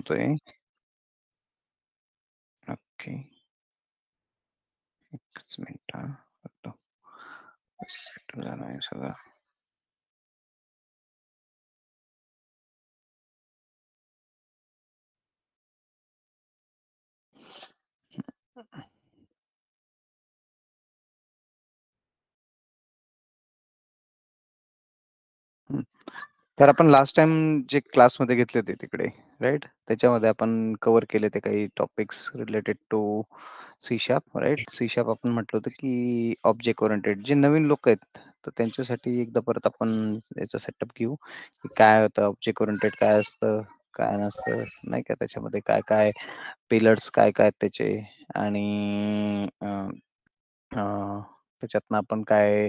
होतोय. ओके. एकच मिनिट हां. बघतो. सेटल झालंय सगळं. हं. तर आपण लास्ट टाईम जे क्लासमध्ये घेतले होते तिकडे, राइट? त्याच्यामध्ये आपण कव्हर केले ते काही topics related to C sharp, right? C sharp आपण म्हटलं होतं, की ऑब्जेक्ट ओरिएंटेड जे नवीन लोक आहेत, तर त्यांच्यासाठी एकदा परत आपण याचा सेटअप घेऊ, की काय होतं ऑब्जेक्ट ओरिएंटेड काय असतं, काय नसतं, नाही का? त्याच्यामध्ये काय-काय पिलर्स काय-काय आहेत त्याचे आणि त्याच्यातनं आपण काय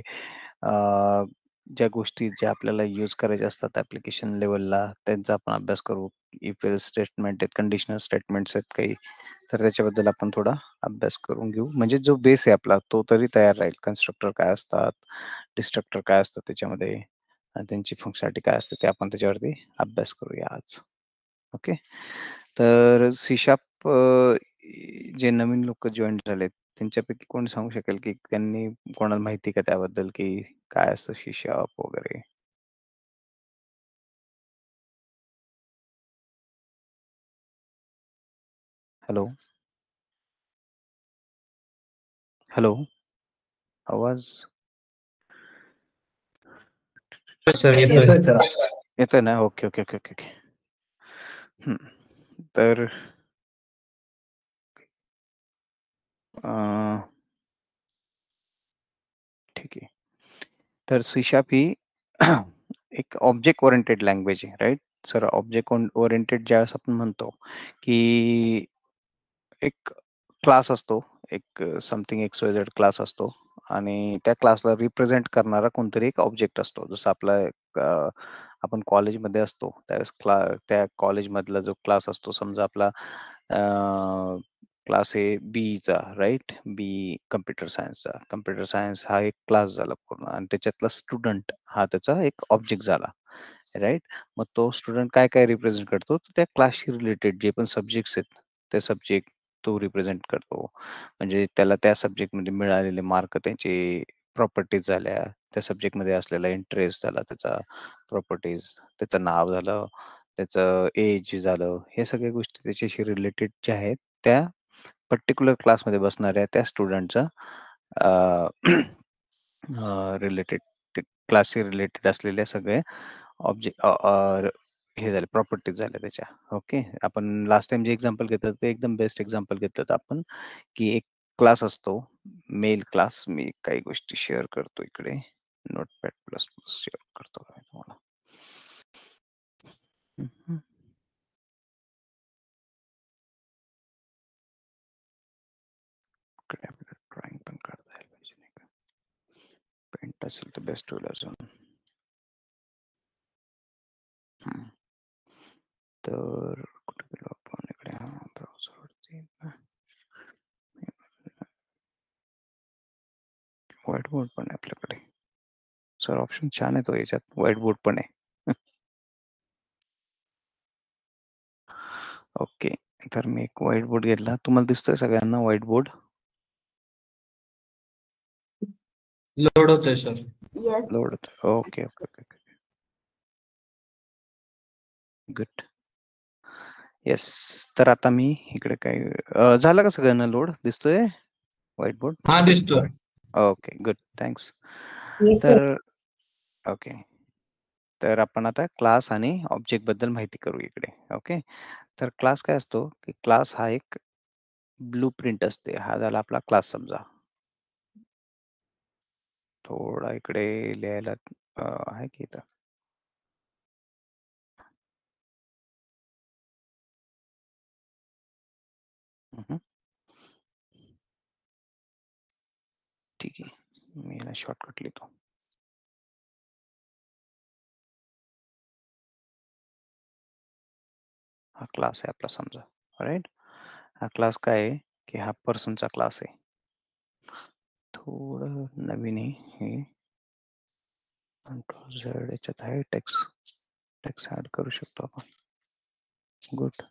ज्या गोष्टी ज्या आपल्याला यूज करायच्या असतात ॲप्लिकेशन लेव्हलला त्यांचा आपण अभ्यास करू. इफ एल्स स्टेटमेंट आहेत, कंडिशनल स्टेटमेंट्स आहेत काही, तर त्याच्याबद्दल आपण थोडा अभ्यास करून घेऊ. म्हणजे जो बेस आहे आपला तो तरी तयार राहील. कन्स्ट्रक्टर काय असतात, डिस्ट्रक्टर काय असतात त्याच्यामध्ये आणि त्यांची फंक्शनॅलिटी काय असते ते आपण त्याच्यावरती अभ्यास करूया आज. ओके. तर सी शार्प जे नवीन लोकं जॉइन झालेत, त्यांच्यापैकी कोण सांगू शकेल, की त्यांनी कोणाला माहिती आहे का त्याबद्दल, की काय असतं सी शार्प वगैरे? हॅलो? हॅलो? आवाज सर येतोय. येतोय सर. येतोय ना? Okay, okay, okay, okay, okay. हं. तर अ, ठीक आहे. तर सी शार्प ही एक ऑब्जेक्ट ओरिएंटेड लँग्वेज आहे, राइट? सर ऑब्जेक्ट ओरिएंटेड ज्यावेळेस आपण म्हणतो, की एक क्लास असतो, एक समथिंग एक्स-वाय-झेड क्लास असतो आणि त्या क्लासला रिप्रेझेंट करणारा कोणतरी एक ऑब्जेक्ट असतो. जसं आपला एक आपण कॉलेजमध्ये असतो, त्यावेळेस त्या कॉलेजमधला जो क्लास असतो समजा आपला क्लास आहे बीचा, राइट? बी कॉम्प्युटर सायन्सचा. कॉम्प्युटर सायन्स हा एक क्लास झाला पूर्ण आणि त्याच्यातला स्टुडंट हा त्याचा एक ऑब्जेक्ट झाला, राइट? मग तो स्टुडंट काय-काय रिप्रेझेंट करतो? तर त्या क्लासशी रिलेटेड जे पण सब्जेक्ट्स आहेत, ते सब्जेक्ट तो रिप्रेझेंट करतो. म्हणजे त्याला त्या सब्जेक्टमध्ये मिळालेले मार्क त्याचे प्रॉपर्टीज झाल्या, त्या सब्जेक्टमध्ये असलेला इंटरेस्ट झाला त्याचा, प्रॉपर्टीज, त्याचं नाव झालं, त्याचं एज झालं, हे सगळ्या गोष्टी त्याच्याशी रिलेटेड ज्या आहेत, त्या पर्टिक्युलर क्लासमध्ये बसणाऱ्या त्या स्टुडंटचा रिलेटेड ते क्लासशी रिलेटेड असलेल्या सगळ्या ऑब्जेक्ट हे झाले प्रॉपर्टीज झाल्या त्याच्या. ओके. आपण लास्ट टाईम जे एक्झाम्पल घेतलं ते एकदम बेस्ट एक्झाम्पल घेतलं होतं आपण, की एक क्लास असतो, मेल क्लास. मी काही गोष्टी शेअर करतो इकडे. नोटपॅड प्लस प्लस शेअर करतो मी तुम्हाला. हं, हं. इकडे आपल्याला ड्रॉइंग पण काढता यायला पाहिजे नाही का? पेंट असेल तर बेस्ट होईल अजून. हं. तर कुठे गेलो आपण इकडे ब्राउझरवरती व्हाईट बोर्ड पण आहे आपल्याकडे. सर ऑप्शन छान आहे तो याच्यात. व्हाईट बोर्ड पण आहे. ओके. तर मी एक व्हाईट बोर्ड घेतला. तुम्हाला दिसतोय सगळ्यांना व्हाईट बोर्ड? लोड होतोय सर. लोड होतोय. Okay, okay, okay, okay. Good. Yes. तर आता मी इकडे काय झालं का सगळ्यांना लोड? दिसतोय व्हाईट बोर्ड? हा दिसतोय. Okay, good. Thanks. Yes sir. तर ओके. तर आपण आता क्लास आणि ऑब्जेक्ट बद्दल माहिती करू इकडे. ओके. तर क्लास काय असतो, की क्लास हा एक ब्लूप्रिंट असते. हा झाला आपला क्लास समजा. थोडा इकडे लिहायला आहे की इथं? हं, ठीक आहे. मी याला शॉर्टकट लिहितो. हा क्लास आहे आपला समजा, राइट? हा क्लास काय आहे, की हा पर्सनचा क्लास आहे. थोडं नवीन आहे हे. कंट्रोल झेड याच्यात आहे टेक्स्ट. टेक्स्ट ॲड करू शकतो आपण. गुड.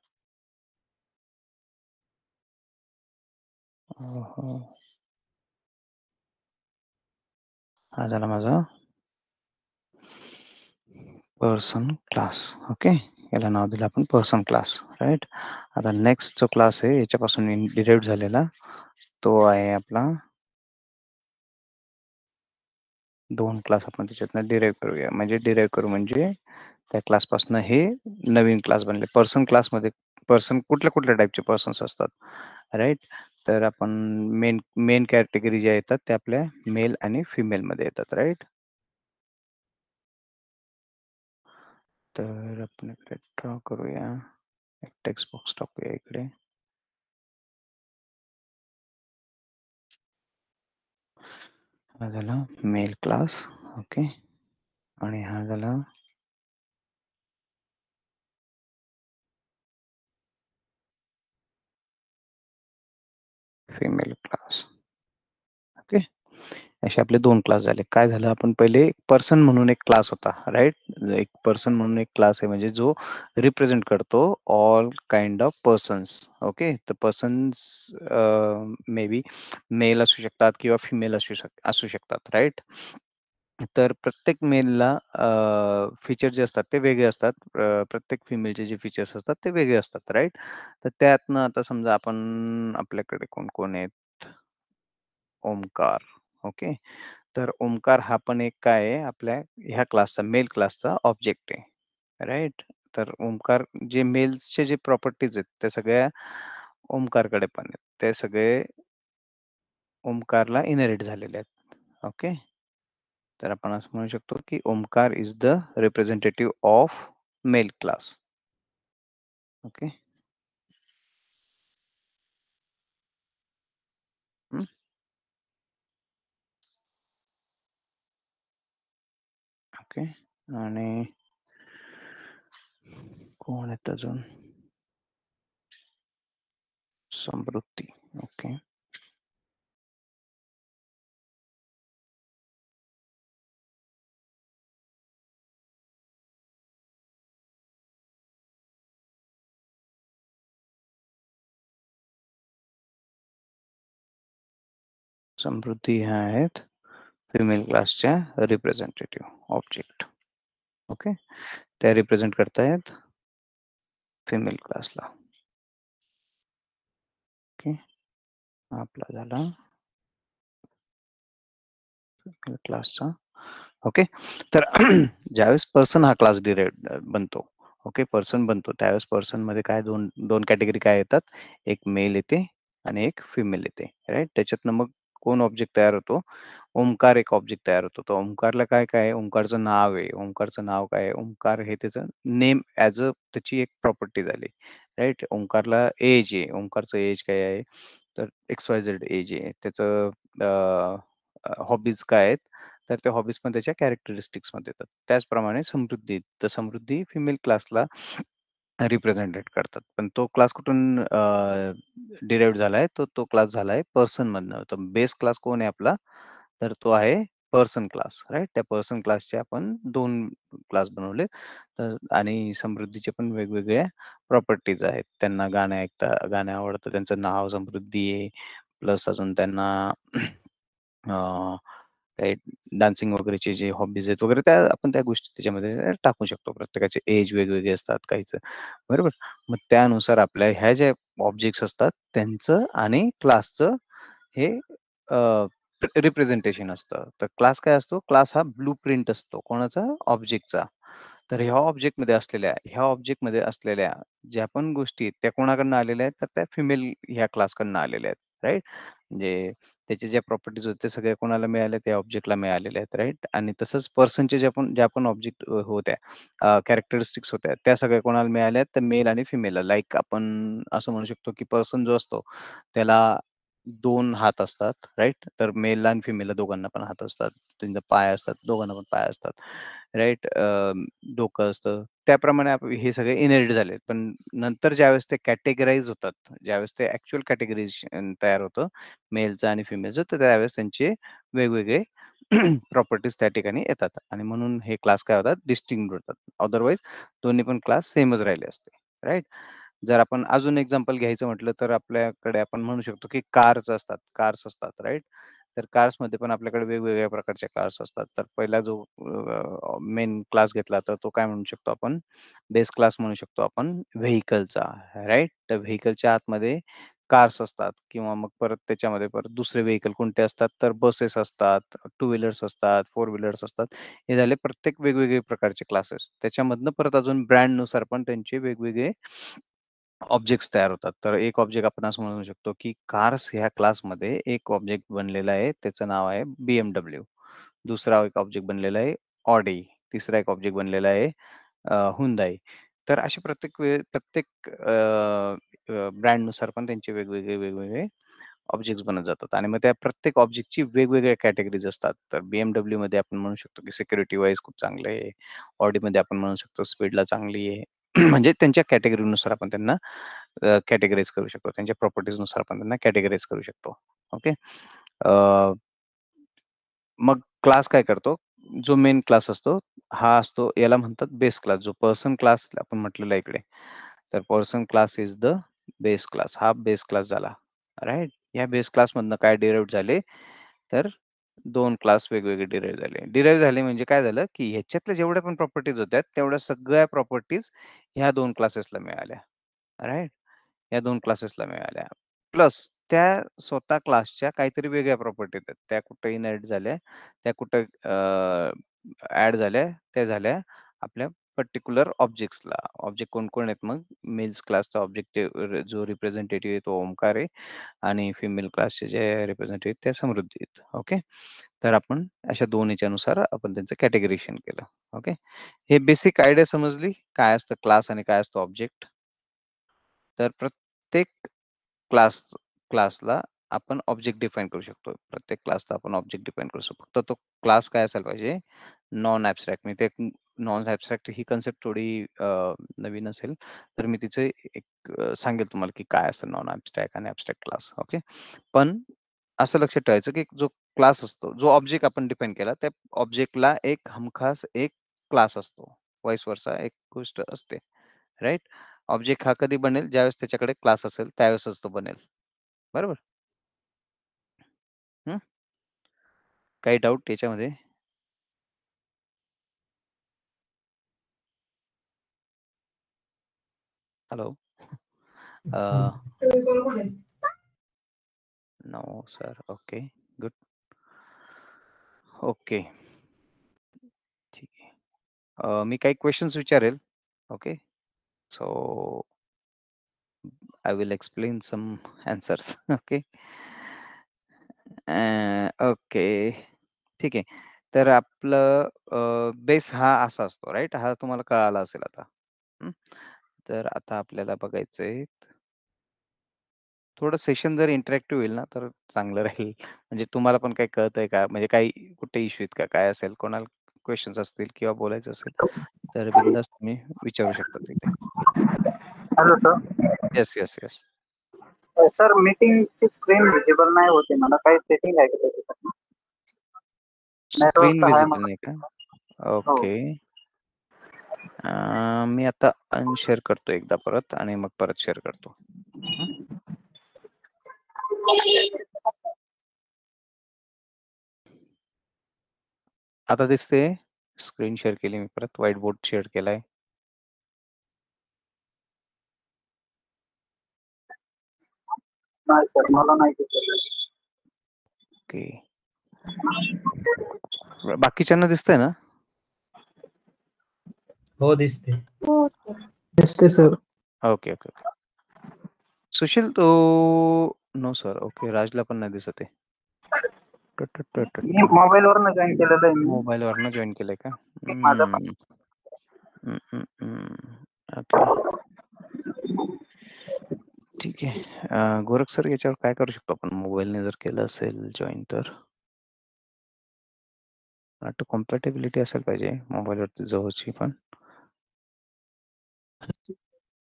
हा झाला माझा पर्सन क्लास. ओके, याला नाव दिलं आपण पर्सन क्लास. राईट, आता नेक्स्ट जो क्लास आहे याच्यापासून डिराइव्ह झालेला तो आहे आपला दोन क्लास. आपण त्याच्यातनं डिराइव्ह करूया. म्हणजे डिराइव्ह करू म्हणजे त्या क्लासपासून हे नवीन क्लास बनले. पर्सन क्लासमध्ये पर्सन कुठल्या कुठल्या टाईपचे पर्सन्स असतात, राईट? तर आपण मेन मेन कॅटेगरी ज्या येतात त्या आपल्या मेल आणि फिमेलमध्ये येतात, राईट? तर आपण इकडे ड्रॉ करूया, एक टेक्स्ट बॉक्स टाकूया इकडे. हा झाला मेल क्लास. ओके, आणि हा झाला फिमेल क्लास. ओके, असे आपले दोन क्लास झाले. काय झालं, आपण पहिले पर्सन म्हणून एक क्लास होता, राईट? एक पर्सन म्हणून एक क्लास आहे म्हणजे जो रिप्रेझेंट करतो all kind of persons. Okay, तर पर्सन्स मे बी मेल असू शकतात किंवा फिमेल असू शकतात, राईट? तर प्रत्येक मेलला फीचर जे असतात ते वेगळे असतात. प्रत्येक फिमेलचे जे फीचर्स असतात ते वेगळे असतात, राईट? तर त्यातनं आता समजा आपण आपल्याकडे कोण आहेत? ओमकार. ओके, तर ओमकार हा पण एक काय आहे आपल्या ह्या क्लासचा मेल क्लासचा ऑब्जेक्ट आहे, राईट? तर ओमकार जे मेल्सचे जे प्रॉपर्टीज आहेत त्या सगळ्या ओमकारकडे पण आहेत. ते सगळे ओमकारला इनहेरिट झालेले आहेत. ओके, तर आपण असं म्हणू शकतो की Omkar is the representative of male class. Okay, okay, आणि कोण आहेत अजून? समृद्धी. ओके, समृद्धी ह्या आहेत फिमेल क्लासच्या रिप्रेझेंटेटिव्ह ऑब्जेक्ट. ओके, त्या रिप्रेझेंट करतायत फिमेल क्लासला. ओके, आपला झाला फिमेल क्लासचा. ओके, तर ज्यावेळेस पर्सन हा क्लास बनतो, ओके, पर्सन बनतो त्यावेळेस पर्सन मध्ये काय दोन दोन कॅटेगरी काय येतात? एक मेल येते आणि एक फिमेल येते, राईट? त्याच्यातनं मग कोण ऑब्जेक्ट तयार होतो? ओमकार एक ऑब्जेक्ट तयार होतो. तर ओमकारला काय काय आहे? ओमकारचं नाव आहे. ओमकारचं नाव काय आहे? ओमकार हे त्याचं नेम ॲज अ त्याची एक प्रॉपर्टी झाली, राईट? ओमकारला एज आहे. ओमकारचं एज काय आहे? तर XYZ एज आहे. त्याचं हॉबीज काय आहेत? तर त्या हॉबीज पण त्याच्या कॅरेक्टरिस्टिक्समध्ये येतात. त्याचप्रमाणे समृद्धी. तर समृद्धी फिमेल क्लासला रिप्रेझेंटेट करतात. पण तो क्लास कुठून झालाय? तो तो क्लास झालाय पर्सनमधनं. तर बेस क्लास कोण आहे आपला? तर तो आहे पर्सन क्लास, राइट? त्या पर्सन क्लासचे आपण 2 क्लास बनवले. तर आणि समृद्धीचे पण वेगवेगळ्या प्रॉपर्टीज आहेत. त्यांना गाणं आवडतं. त्यांचं नाव समृद्धी आहे. प्लस अजून त्यांना काही डान्सिंग वगैरेचे जे हॉबीज आहेत वगैरे त्या आपण त्या गोष्टी त्याच्यामध्ये टाकू शकतो. प्रत्येकाचे एज वेगवेगळे असतात काहींचं, बरोबर? मग त्यानुसार आपल्या ह्या ज्या ऑब्जेक्ट्स असतात त्यांचं आणि क्लासचं हे रिप्रेझेंटेशन असतं. तर क्लास काय असतो? क्लास हा ब्लूप्रिंट असतो. कोणाचा? ऑब्जेक्टचा. तर ह्या ऑब्जेक्टमध्ये असलेल्या ज्या पण गोष्टी आहेत त्या कोणाकडनं आलेल्या आहेत? तर त्या फिमेल ह्या क्लासकडनं आलेल्या आहेत, राइट? म्हणजे त्याच्या ज्या प्रॉपर्टीज होत्या, ते सगळ्या कोणाला मिळाल्या? त्या ऑब्जेक्टला मिळालेल्या आहेत, राइट? आणि तसंच पर्सनच्या ज्या पण ऑब्जेक्ट होत्या, कॅरेक्टरिस्टिक्स होत्या, त्या सगळ्या कोणाला मिळाल्या? तर मेल आणि फिमेलला. लाइक आपण असं म्हणू शकतो, की पर्सन जो असतो, त्याला 2 हात असतात, राइट? तर मेलला आणि फिमेलला दोघांना पण हात असतात. त्यांचे पाय असतात, दोघांना पण पाय असतात, राइट? डोकं असतं. त्याप्रमाणे हे सगळे इनहेरिट झालेत. पण नंतर ज्यावेळेस ते कॅटेगराईज होतात, ज्यावेळेस ते ॲक्चुअल कॅटेगरायझेशन तयार होतं मेलचं आणि फिमेलचं, तर त्यावेळेस त्यांचे वेगवेगळे प्रॉपर्टीज त्या ठिकाणी येतात आणि म्हणून हे क्लास काय होतात? डिस्टिंक्ट होतात. अदरवाईज दोन्ही पण क्लास सेमच राहिले असते, राइट? जर आपण अजून एक्झाम्पल घ्यायचं म्हटलं तर आपल्याकडे आपण म्हणू शकतो की कार्स असतात, राइट? तर कार्समध्ये पण आपल्याकडे वेगवेगळ्या प्रकारच्या कार्स असतात. तर पहिला जो मेन क्लास घेतला तर तो काय म्हणू शकतो आपण? बेस क्लास म्हणू शकतो आपण व्हेइकलचा, राइट? तर व्हेइकलच्या आतमध्ये कार्स असतात किंवा मग परत त्याच्यामध्ये परत दुसरे व्हेइकल कोणते असतात? तर बसेस असतात, टू व्हीलर्स असतात, फोर व्हीलर्स असतात. हे झाले प्रत्येक वेगवेगळे प्रकारचे क्लासेस. त्याच्यामधनं परत अजून ब्रँडनुसार पण त्यांचे वेगवेगळे ऑब्जेक्ट्स तयार होतात. तर एक ऑब्जेक्ट आपण असं म्हणू शकतो, की कार्स ह्या क्लासमध्ये एक ऑब्जेक्ट बनलेला आहे. त्याचं नाव आहे BMW. दुसरा एक ऑब्जेक्ट बनलेला आहे Audi. तिसरा एक ऑब्जेक्ट बनलेला आहे Hyundai. तर असे प्रत्येक ब्रँडनुसार पण त्यांचे वेगवेगळे ऑब्जेक्ट्स बनत जातात आणि मग त्या प्रत्येक ऑब्जेक्टची वेगवेगळ्या कॅटेगरीज असतात. तर BMWमध्ये आपण म्हणू शकतो, की सिक्युरिटी वाईज खूप चांगलं आहे. Audiमध्ये आपण म्हणू शकतो स्पीडला चांगली आहे. म्हणजे त्यांच्या कॅटेगरीनुसार आपण त्यांना कॅटेगराईज करू शकतो. त्यांच्या प्रॉपर्टीजनुसार आपण त्यांना कॅटेगराईज करू शकतो. ओके. मग क्लास काय करतो? जो मेन क्लास असतो, हा असतो याला म्हणतात बेस क्लास. जो पर्सन क्लास आपण म्हटलेला आहे इकडे. तर person class is the base class. हा बेस क्लास झाला. राइट? या बेस क्लासमधनं काय डिराइव्हड झाले? तर 2 क्लास वेगवेगळे डिराइव्ह झाले. डिराइव्ह झाले म्हणजे काय झालं, की ह्याच्यातल्या जेवढ्या पण प्रॉपर्टीज होत्या, तेवढ्या सगळ्या प्रॉपर्टीज ह्या 2 क्लासेसला मिळाल्या. राइट? या 2 क्लासेसला मिळाल्या. प्लस त्या स्वतः क्लासच्या काहीतरी वेगळ्या प्रॉपर्टी आहेत. त्या कुठे इनहेरिट झाल्या, त्या कुठे ॲड झाल्या, त्या झाल्या आपल्या पर्टिक्युलर ऑब्जेक्ट्सला. ऑब्जेक्ट कोण-कोण आहेत मग? मेल्स क्लासचा ऑब्जेक्टिव्ह जो रिप्रेझेंटेटिव्ह आहे तो ओमकार आहे आणि फिमेल क्लासचे जे रिप्रेझेंटेटिव्ह त्या समृद्धी आहेत. ओके. तर आपण अशा 2 ह्याच्यानुसार आपण त्यांचं कॅटेगरायझेशन केलं. ओके. हे बेसिक आयडिया समजली? काय असतं क्लास आणि काय असतं ऑब्जेक्ट? तर प्रत्येक क्लास क्लासला आपण ऑब्जेक्ट डिफाईन करू शकतो. प्रत्येक क्लासला आपण ऑब्जेक्ट डिफाईन करू शकतो. फक्त तो क्लास काय असायला पाहिजे? Non abstract. मी ते नॉन ॲब्स्ट्रॅक्ट ही कन्सेप्ट थोडी नवीन असेल, तर मी तिचे एक सांगेल तुम्हाला की काय असतं नॉन ॲब्स्ट्रॅक्ट आणि ॲब्स्ट्रॅक्ट क्लास. ओके. पण असं लक्षात ठेवायचं की जो क्लास असतो, जो ऑब्जेक्ट आपण डिफाईन केला, त्या ऑब्जेक्टला एक हमखास एक क्लास असतो. व्हाईस वर्सा एक गोष्ट असते. राइट? ऑब्जेक्ट हा कधी बनेल? ज्यावेळेस त्याच्याकडे क्लास असेल, त्यावेळेसच तो बनेल. बरोबर? हं. काही डाउट याच्यामध्ये? Hello? No sir. Okay. Good. Okay. ठीक आहे. मी काही क्वेशन्स विचारेल. Okay. So I will explain some answers. Okay. Okay. ठीक आहे. तर आपलं बेस हा असा असतो, राइट? हा तुम्हाला कळाला असेल आता. हं. तर आता आपल्याला बघायचंय थोडं सेशन जर इंटरॅक्टिव्ह होईल ना, तर चांगलं राहील. म्हणजे तुम्हाला पण काही कळतंय का? म्हणजे काही कुठे इश्यू आहेत का? काय असेल? कोणाला क्वेशन्स असतील किंवा बोलायचं असेल, तर बिनधास्त तुम्ही विचारू शकता तिथे. Hello sir. Yes, yes, yes. Sir मीटिंगची स्क्रीन व्हिजिबल नाही होते. मला काही सेटिंग आहे का त्याच्यासाठी? नेटवर्क स्क्रीन तर आहे व्हिजिबल मला. नाही का? हो. ओके. मी आता अनशेअर करतो एकदा परत आणि मग परत शेअर करतो. हं. आता दिसते? स्क्रीन शेअर केली मी परत. व्हाईट बोर्ड शेअर केलाय. नाही सर, मला नाही दिसत. ओके. बाकीच्यांना दिसतंय ना? हो दिसते. दिसते sir. Okay, okay, okay. Sushil तो नो सर. ओके. राजला पण नाही दिसत आहे. मी मोबाईलवरनं जॉईन केलेलं आहे मी. मोबाईलवरनं जॉइन केलंय का? माझं हं. हं, हं, हं. ओके. ठीक आहे. गोरख सर याच्यावर काय करू शकतो आपण मोबाईलने जर केलं असेल जॉइन तर? वाटतं कॉम्पॅटिबिलिटी असायला पाहिजे मोबाईलवरती जवळची पण.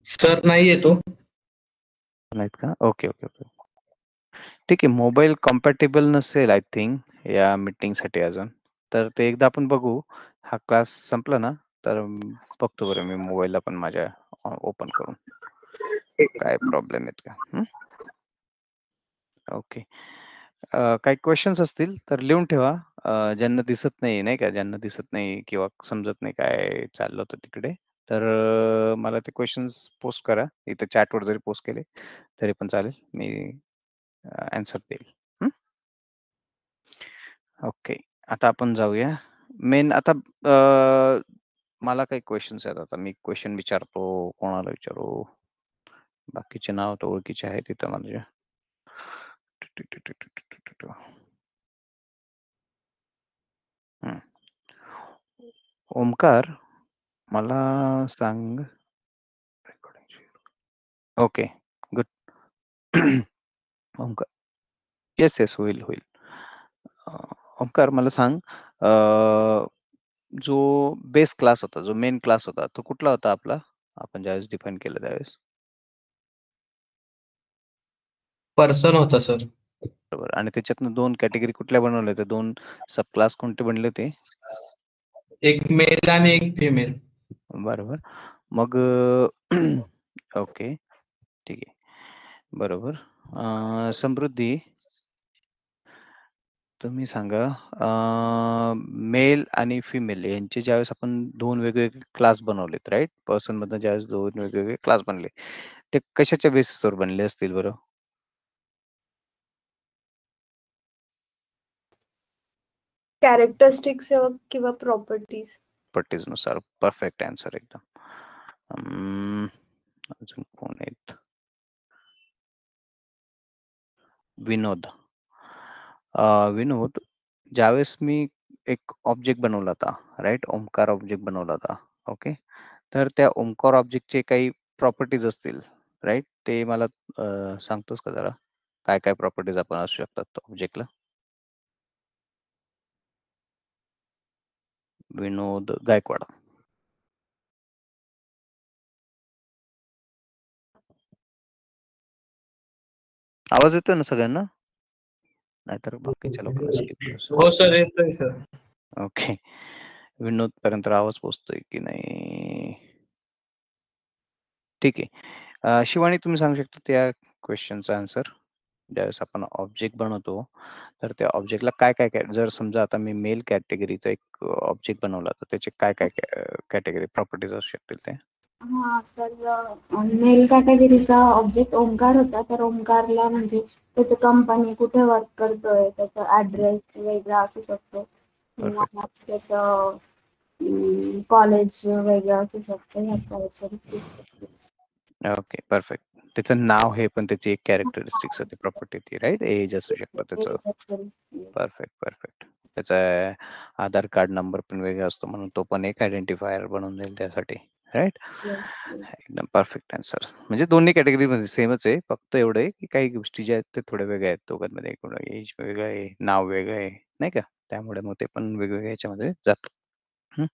सर नाही येतो. नाहीत का? Okay, okay, okay. ठीक आहे. मोबाईल कॉम्पॅटिबल नसेल आय थिंक या मीटिंगसाठी अजून. तर ते एकदा आपण बघू. हा क्लास संपला ना, तर बघतो बरं मी मोबाईलला पण माझ्या ओपन करून. ठीक आहे. काय प्रॉब्लेम आहेत का? ओके. काही क्वेश्चन्स असतील तर लिहून ठेवा. ज्यांना दिसत नाही, नाही का, ज्यांना दिसत नाही किंवा समजत नाही काय चाललं होतं तिकडे, तर मला ते क्वेश्चन्स पोस्ट करा. इथं चॅटवर जरी पोस्ट केले तरी पण चालेल. मी ॲन्सर देईल. हं. ओके. आता आपण जाऊया. मेन आता मला काही क्वेश्चन्स आहेत. आता मी क्वेशन विचारतो. कोणाला विचारू? बाकीचे नाव तर ओळखीचे आहेत इथं माझ्या. हं. ओमकार, मला सांग. Okay, good. Omkar, yes, yes. होईल, होईल. ओमकार, मला सांग, जो बेस क्लास होता, जो मेन क्लास होता, तो कुठला होता आपला? आपण ज्यावेळेस डिफाईन केलं त्यावेळेस? पर्सन होता सर. बरोबर. आणि त्याच्यातनं 2 कॅटेगरी कुठल्या बनवल्या होत्या? 2 सब क्लास कोणते बनले होते? एक मेल आणि एक फिमेल. बरोबर. मग ओके, ठीक आहे. बरोबर. समृद्धी, तुम्ही सांगा, मेल आणि फिमेल यांचे ज्यावेळेस आपण 2 वेगवेगळे क्लास बनवलेत, राइट? पर्सनमधनं ज्यावेळेस 2 वेगवेगळे क्लास बनले, ते कशाच्या बेसिसवर बनले असतील बरं? कॅरेक्टरिस्टिक्स किंवा प्रॉपर्टीज. प्रॉपर्टीजनुसार. परफेक्ट आन्सर एकदम. अजून कोण आहेत? विनोद. विनोद, ज्यावेळेस मी एक ऑब्जेक्ट बनवला होता, राइट? ओमकार ऑब्जेक्ट बनवला होता. ओके. तर त्या ओमकार ऑब्जेक्टचे काही प्रॉपर्टीज असतील, राइट? ते मला सांगतोस का जरा? काय-काय प्रॉपर्टीज आपण असू शकतात ऑब्जेक्टला? विनोद गायकवाड. आवाज येतोय ना सगळ्यांना? नाहीतर बाकीच्या लोकांना स्किप करू. हो सर, येतोय सर. ओके. विनोदपर्यंत आवाज पोहोचतोय की नाही? ठीक आहे. शिवानी, तुम्ही सांगू शकता त्या क्वेश्चनचा आन्सर? ज्यावेळेस आपण ऑब्जेक्ट बनवतो, तर त्या ऑब्जेक्टला काय-काय जर समजा आता मी मेल कॅटेगरीचा एक ऑब्जेक्ट बनवला, तर त्याचे काय-काय कॅटेगरी प्रॉपर्टीज असू शकतील ते? हा, तर मेल कॅटेगरीचा ऑब्जेक्ट ओंकार होता. तर ओंकारला म्हणजे त्याची कंपनी कुठे वर्क करतोय, त्याचा ऍड्रेस वेगळा असू शकतो किंवा परफेक्ट. मग त्याचं कॉलेज वेगळं असू शकतं. ह्या काहीतरी. Okay, perfect. त्याचं नाव हे पण त्याची एक कॅरेक्टरिस्टिक्स असते, प्रॉपर्टी ती, राइट? एज असू शकतं त्याचं. Perfect, perfect. त्याचा आधार कार्ड नंबर पण वेगळा असतो, म्हणून तो पण एक आयडेंटिफायर बनून जाईल त्यासाठी, राइट? एकदम परफेक्ट आन्सर. म्हणजे दोन्ही कॅटेगरीमध्ये सेमच आहे. फक्त एवढं आहे, की काही गोष्टी ज्या आहेत ते थोड्या वेगळ्या आहेत दोघांमध्ये. एज वेगळं आहे, नाव वेगळं आहे, नाही का? त्यामुळे मग ते पण वेगवेगळ्या ह्याच्यामध्ये जातं. हं.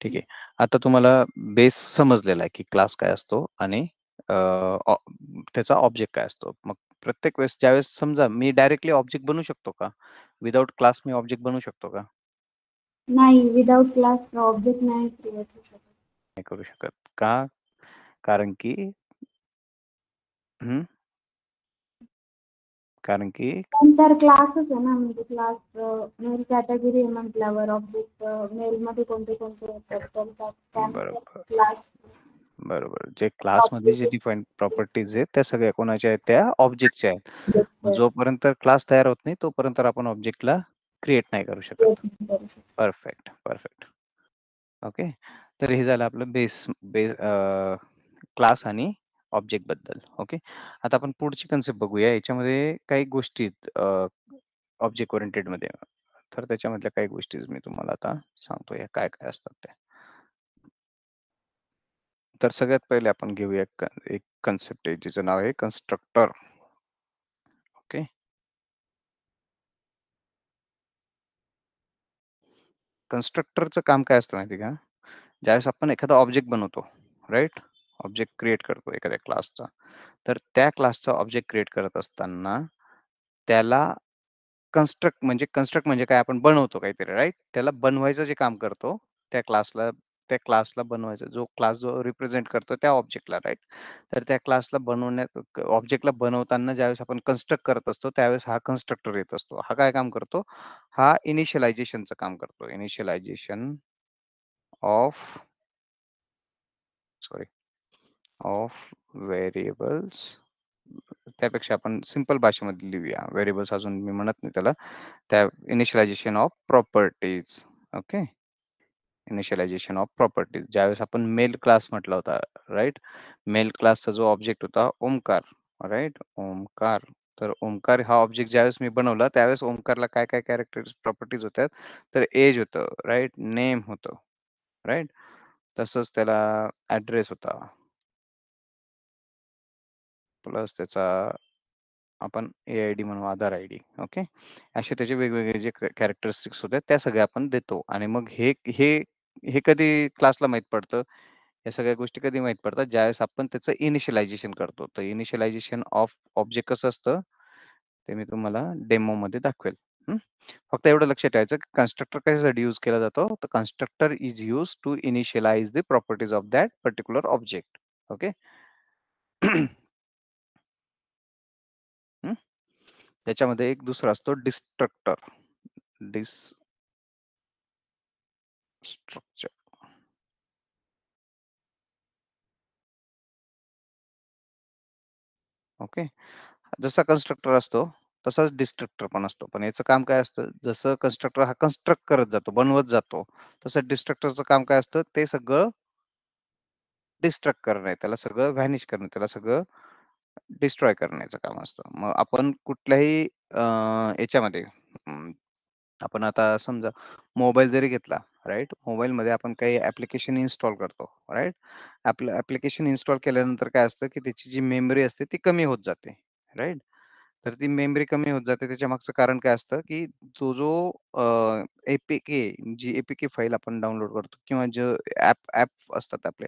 ठीक आहे. आता तुम्हाला बेस समजलेला आहे, की क्लास काय असतो आणि त्याचा ऑब्जेक्ट काय असतो. मग प्रत्येक वेळेस ज्यावेळेस समजा मी डायरेक्टली ऑब्जेक्ट बनवू शकतो का? विथआऊट क्लास मी ऑब्जेक्ट बनवू शकतो का? नाही, विदाउट क्लास ऑब्जेक्ट नाही क्रिएट होऊ शकत. नाही करू शकत. का? कारण की हं. कारण की तर क्लासच आहे ना, म्हणजे क्लास मेल कॅटेगरी म्हटल्यावर ऑब्जेक्ट मेलमध्ये कोणते कोणते येतात, तर त्यानुसार बरोबर. क्लास बरोबर. जे क्लासमध्ये जे डिफाईन्ड प्रॉपर्टीज आहेत, त्या सगळ्या कोणाच्या आहेत? त्या ऑब्जेक्टच्या आहेत. मग जोपर्यंत क्लास तयार होत नाही, तोपर्यंत आपण ऑब्जेक्टला क्रिएट नाही करू शकत. Perfect, perfect. ओके. तर हे झालं आपलं बेस क्लास आणि ऑब्जेक्ट बद्दल. ओके. आता आपण पुढची कन्सेप्ट बघूया. याच्यामध्ये काही गोष्टी ऑब्जेक्ट ओरिएंटेडमध्ये. तर त्याच्यामधल्या काही गोष्टी मी तुम्हाला आता सांगतो या काय-काय असतात त्या. तर सगळ्यात पहिले आपण घेऊया एक कन्सेप्ट आहे जिचं नाव आहे कन्स्ट्रक्टर. ओके. कन्स्ट्रक्टरचं काम काय असतं माहिती आहे का? ज्यावेळेस आपण एखादा ऑब्जेक्ट बनवतो, राइट? ऑब्जेक्ट क्रिएट करतो एखाद्या क्लासचा. तर त्या क्लासचा ऑब्जेक्ट क्रिएट करत असताना त्याला कन्स्ट्रक्ट म्हणजे काय, आपण बनवतो काहीतरी, राइट? त्याला बनवायचं जे काम करतो त्या क्लासला त्या क्लासला बनवायचं. जो क्लास जो रिप्रेझेंट करतो त्या ऑब्जेक्टला, राइट? तर त्या क्लासला ऑब्जेक्टला बनवताना ज्यावेळेस आपण कन्स्ट्रक्ट करत असतो, त्यावेळेस हा कन्स्ट्रक्टर येत असतो. हा काय काम करतो? हा इनिशियलायझेशनचं काम करतो. Initialization of sorry of variables. त्यापेक्षा आपण सिंपल भाषेमध्ये लिहूया. व्हेरिएबल्स अजून मी म्हणत नाही त्याला. त्या initialization of properties. Okay. Initialization of properties. ज्यावेळेस आपण मेल क्लास म्हटला होता, राइट? मेल क्लासचा जो ऑब्जेक्ट होता ओमकार, राइट? ओमकार. तर ओमकार हा ऑब्जेक्ट ज्यावेळेस मी बनवला, त्यावेळेस ओमकारला काय-काय कॅरेक्टर्स प्रॉपर्टीज होत्या? तर एज होतं, राइट? नेम होतं, राइट? तसंच त्याला ॲड्रेस होता. प्लस त्याचा आपण ए-आय-डी म्हणू, आधार आय-डी. ओके. असे त्याचे वेगवेगळे जे कॅरेक्टरिस्टिक्स होत्या, त्या सगळ्या आपण देतो आणि मग हे हे हे कधी क्लासला माहीत पडतं? या सगळ्या गोष्टी कधी माहीत पडतात? ज्यावेळेस आपण त्याचं इनिशियलायझेशन करतो. तर इनिशियलायझेशन ऑफ ऑब्जेक्ट कसं असतं? ते मी तुम्हाला डेमोमध्ये दाखवेल. हं. फक्त एवढं लक्षात ठेवायचं की कन्स्ट्रक्टर कशासाठी यूज केला जातो? तर constructor is used to initialize the properties of that particular object. Okay. हं. त्याच्यामध्ये एक दुसरा असतो डिस्ट्रक्टर. डिस्ट्रक्चर. ओके. जसा कन्स्ट्रक्टर असतो, तसाच डिस्ट्रक्टर पण असतो. पण याचं काम काय असतं? जसं कन्स्ट्रक्टर हा कन्स्ट्रक्ट करत जातो, बनवत जातो, तसं डिस्ट्रक्टरचं काम काय असतं? ते सगळं डिस्ट्रक्ट करणं आहे. त्याला सगळं व्हॅनिश करणं, त्याला सगळं डिस्ट्रॉय करण्याचं काम असतं. मग आपण कुठल्याही याच्यामध्ये आपण आता समजा मोबाईल जरी घेतला, राइट? मोबाईलमध्ये आपण काही ॲप्लिकेशन इन्स्टॉल करतो, राइट? आपलं ॲप्लिकेशन इन्स्टॉल केल्यानंतर काय असतं, की त्याची जी मेमरी असते ती कमी होत जाते, राइट? तर ती मेमरी कमी होत जाते. त्याच्यामागचं कारण काय असतं, की तो जो ए-पी-के जी ए-पी-के फाईल आपण डाउनलोड करतो किंवा जे ॲप असतात आपले,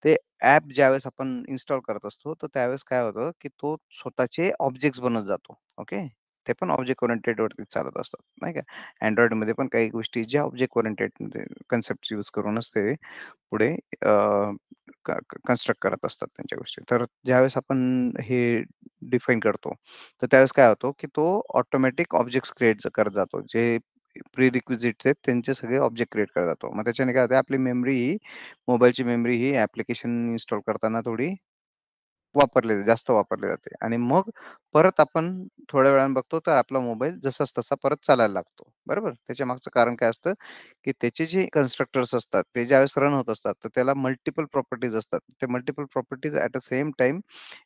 ते ॲप ज्यावेळेस आपण इन्स्टॉल करत असतो, तर त्यावेळेस काय होतं, की तो स्वतःचे ऑब्जेक्ट्स बनत जातो. ओके. ते पण ऑब्जेक्ट ओरिएंटेड वरती चालत असतात, नाही का? Androidमध्ये पण काही गोष्टी ज्या ऑब्जेक्ट ओरिएंटेड कन्सेप्ट्स यूज करूनच ते पुढे कन्स्ट्रक्ट करत असतात त्यांच्या गोष्टी. तर ज्यावेळेस आपण हे डिफाईन करतो, तर त्यावेळेस काय होतं, की तो ऑटोमॅटिक ऑब्जेक्ट्स क्रिएट करत जातो. जे प्री-रिक्विजिट्स आहेत त्यांचे सगळे ऑब्जेक्ट क्रिएट करत जातो. मग त्याच्याने काय होतं, आपली मेमरी ही मोबाईलची मेमरी ही ॲप्लिकेशन इन्स्टॉल करताना थोडी जास्त वापरली जाते आणि मग परत आपण थोड्या वेळाने बघतो तर आपला मोबाईल जसाच तसा परत चालायला लागतो. बरोबर? त्याच्यामागचं कारण काय असतं, की त्याचे जे कन्स्ट्रक्टर्स असतात, ते ज्यावेळेस रन होत असतात, तर त्याला मल्टिपल प्रॉपर्टीज असतात. ते multiple properties at the same time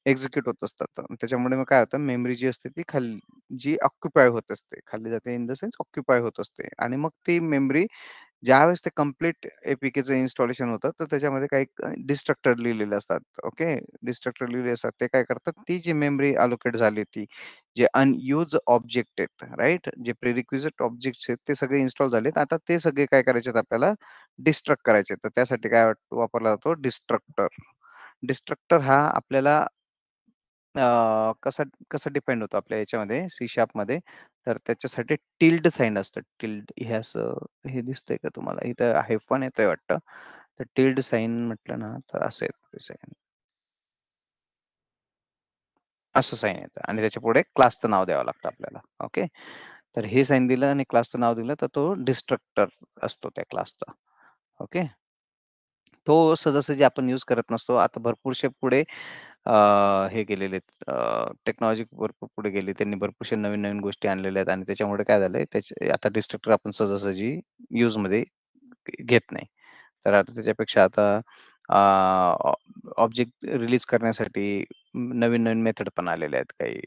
execute होत असतात. त्याच्यामुळे मग काय होतं, मेमरी जी असते ती खाली जी ऑक्युपाय होत असते. खाली जाते इन द सेन्स ऑक्युपाय होत असते आणि मग ती मेमरी ज्यावेळेस ते कंप्लीट ए-पी-केचं इन्स्टॉलेशन होतं, तर त्याच्यामध्ये काही डिस्ट्रक्टर लिहिलेले असतात. ओके. डिस्ट्रक्टर लिहिलेले असतात. ते काय करतात, ती जी मेमरी अलोकेट झाली होती, जे अनयुज्ड ऑब्जेक्ट आहेत, राइट? जे प्रिरिक्विजिट ऑब्जेक्ट्स आहेत, ते सगळे इन्स्टॉल झालेत. आता ते सगळे काय करायचे आहेत आपल्याला डिस्ट्रक्ट करायचे तर त्यासाठी काय वापरला जातो डिस्ट्रक्टर. डिस्ट्रक्टर हा आपल्याला कसा कसा डिपेंड होतो आपल्या याच्यामध्ये सी शार्पमध्ये, तर त्याच्यासाठी टिल्ड साइन असतं. टिल्ड हे असं हे दिसतंय का तुम्हाला? इथं हायफन येतंय वाटतं. तर टिल्ड साइन म्हटलं ना, तर असं येतं ते साइन. असं साइन येतं आणि त्याच्यापुढे क्लासचं नाव द्यावं लागतं आपल्याला. ओके. तर हे साइन दिलं आणि क्लासचं नाव दिलं, तर तो डिस्ट्रक्टर असतो त्या क्लासचा. ओके. तो सहजासहजी आपण यूज करत नसतो. आता भरपूरसे पुढे हे गेलेले आहेत टेक्नॉलॉजी भरपूर पुढे गेली. त्यांनी भरपूरशा नवीन-नवीन गोष्टी आणलेल्या आहेत आणि त्याच्यामुळे काय झालंय, त्याचे आता डिस्ट्रक्टर आपण सहजासहजी यूजमध्ये घेत नाही. तर आता त्याच्यापेक्षा आता ऑब्जेक्ट रिलीज करण्यासाठी नवीन-नवीन मेथड पण आलेल्या आहेत काही.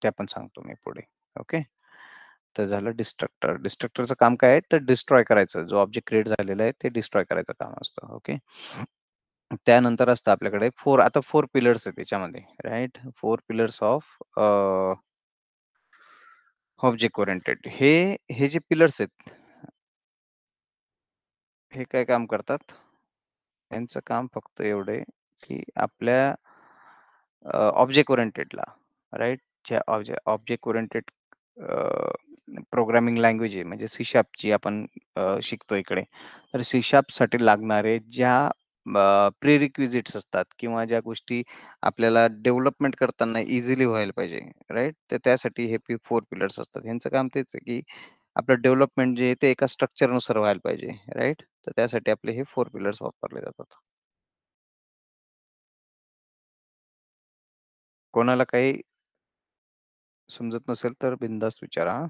त्या पण सांगतो मी पुढे. ओके. तर झालं डिस्ट्रक्टर. डिस्ट्रक्टरचं काम काय आहे? तर डिस्ट्रॉय करायचं. जो ऑब्जेक्ट क्रिएट झालेला आहे, ते डिस्ट्रॉय करायचं काम असतं. ओके. त्यानंतर असतं आपल्याकडे 4 पिलर्स आहेत त्याच्यामध्ये, right? 4 pillars of object oriented. हे जे पिलर्स आहेत, हे काय काम करतात? त्यांचं काम फक्त एवढं आहे, की आपल्या ऑब्जेक्ट ओरिएंटेडला, राइट? ज्या ऑब्जेक्ट ओरिएंटेड प्रोग्रामिंग लँग्वेज आहे म्हणजे सी शार्पची आपण शिकतो इकडे. तर सी शार्पसाठी लागणारे ज्या प्रिरिक्विजिट्स असतात किंवा ज्या गोष्टी आपल्याला डेव्हलपमेंट करताना इझिली व्हायला पाहिजे, राइट? तर त्यासाठी हे 4 पिलर्स असतात. ह्यांचं काम तेच आहे, की आपलं डेव्हलपमेंट जे आहे ते एका स्ट्रक्चरनुसार व्हायला पाहिजे, राइट? तर त्यासाठी आपले हे 4 पिलर्स वापरले जातात. कोणाला काही समजत नसेल तर बिनधास्त विचारा हां.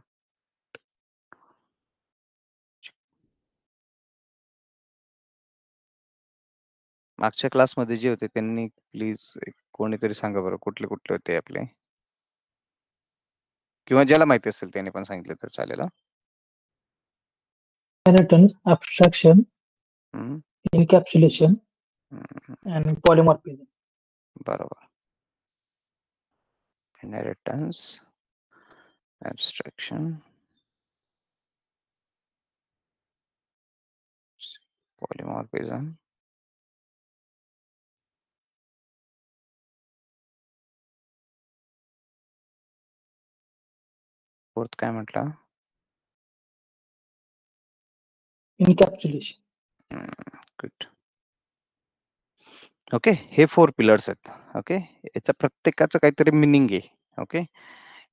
मागच्या क्लासमध्ये जे होते त्यांनी प्लीज कोणीतरी सांगा बरं कुठले-कुठले होते आपले? किंवा ज्याला माहिती असेल त्याने पण सांगितलं तर चालेल हां. Inheritance, abstraction, हं, encapsulation, हं. and polymorphism. बरोबर. Inheritance, abstraction, polymorphism. फोर्थ काय म्हटला? Encapsulation. गुड. ओके. हे 4 पिलर्स आहेत. ओके. याच्या प्रत्येकाचं काहीतरी मीनिंग आहे. ओके.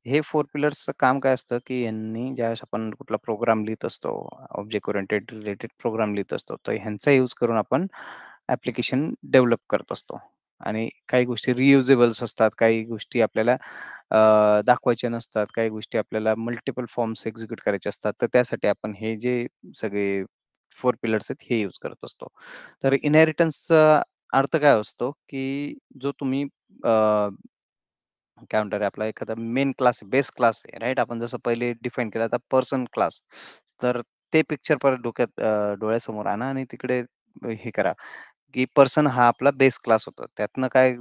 हे 4 पिलर्सचं काम काय असतं, की यांनी ज्यावेळेस आपण कुठला प्रोग्राम लिहित असतो, ऑब्जेक्ट ओरिएंटेड रिलेटेड प्रोग्राम लिहित असतो, तर ह्यांचा यूज करून आपण ॲप्लिकेशन डेव्हलप करत असतो. आणि काही गोष्टी रियुजेबल्स असतात, काही गोष्टी आपल्याला दाखवायच्या नसतात, काही गोष्टी आपल्याला मल्टिपल फॉर्म्स एक्झिक्यूट करायचे असतात. तर त्यासाठी आपण हे जे सगळे 4 पिलर्स आहेत, हे यूज करत असतो. तर इनहेरिटन्सचा अर्थ काय असतो, की जो तुम्ही काय म्हणतात रे, आपला एखादा मेन क्लास आहे, बेस क्लास आहे, राइट? आपण जसं पहिले डिफाईन केला होता पर्सन क्लास. तर ते पिक्चर परत डोक्यात डोळ्यासमोर आणा आणि तिकडे हे करा, की पर्सन हा आपला बेस क्लास होता. त्यातनं काय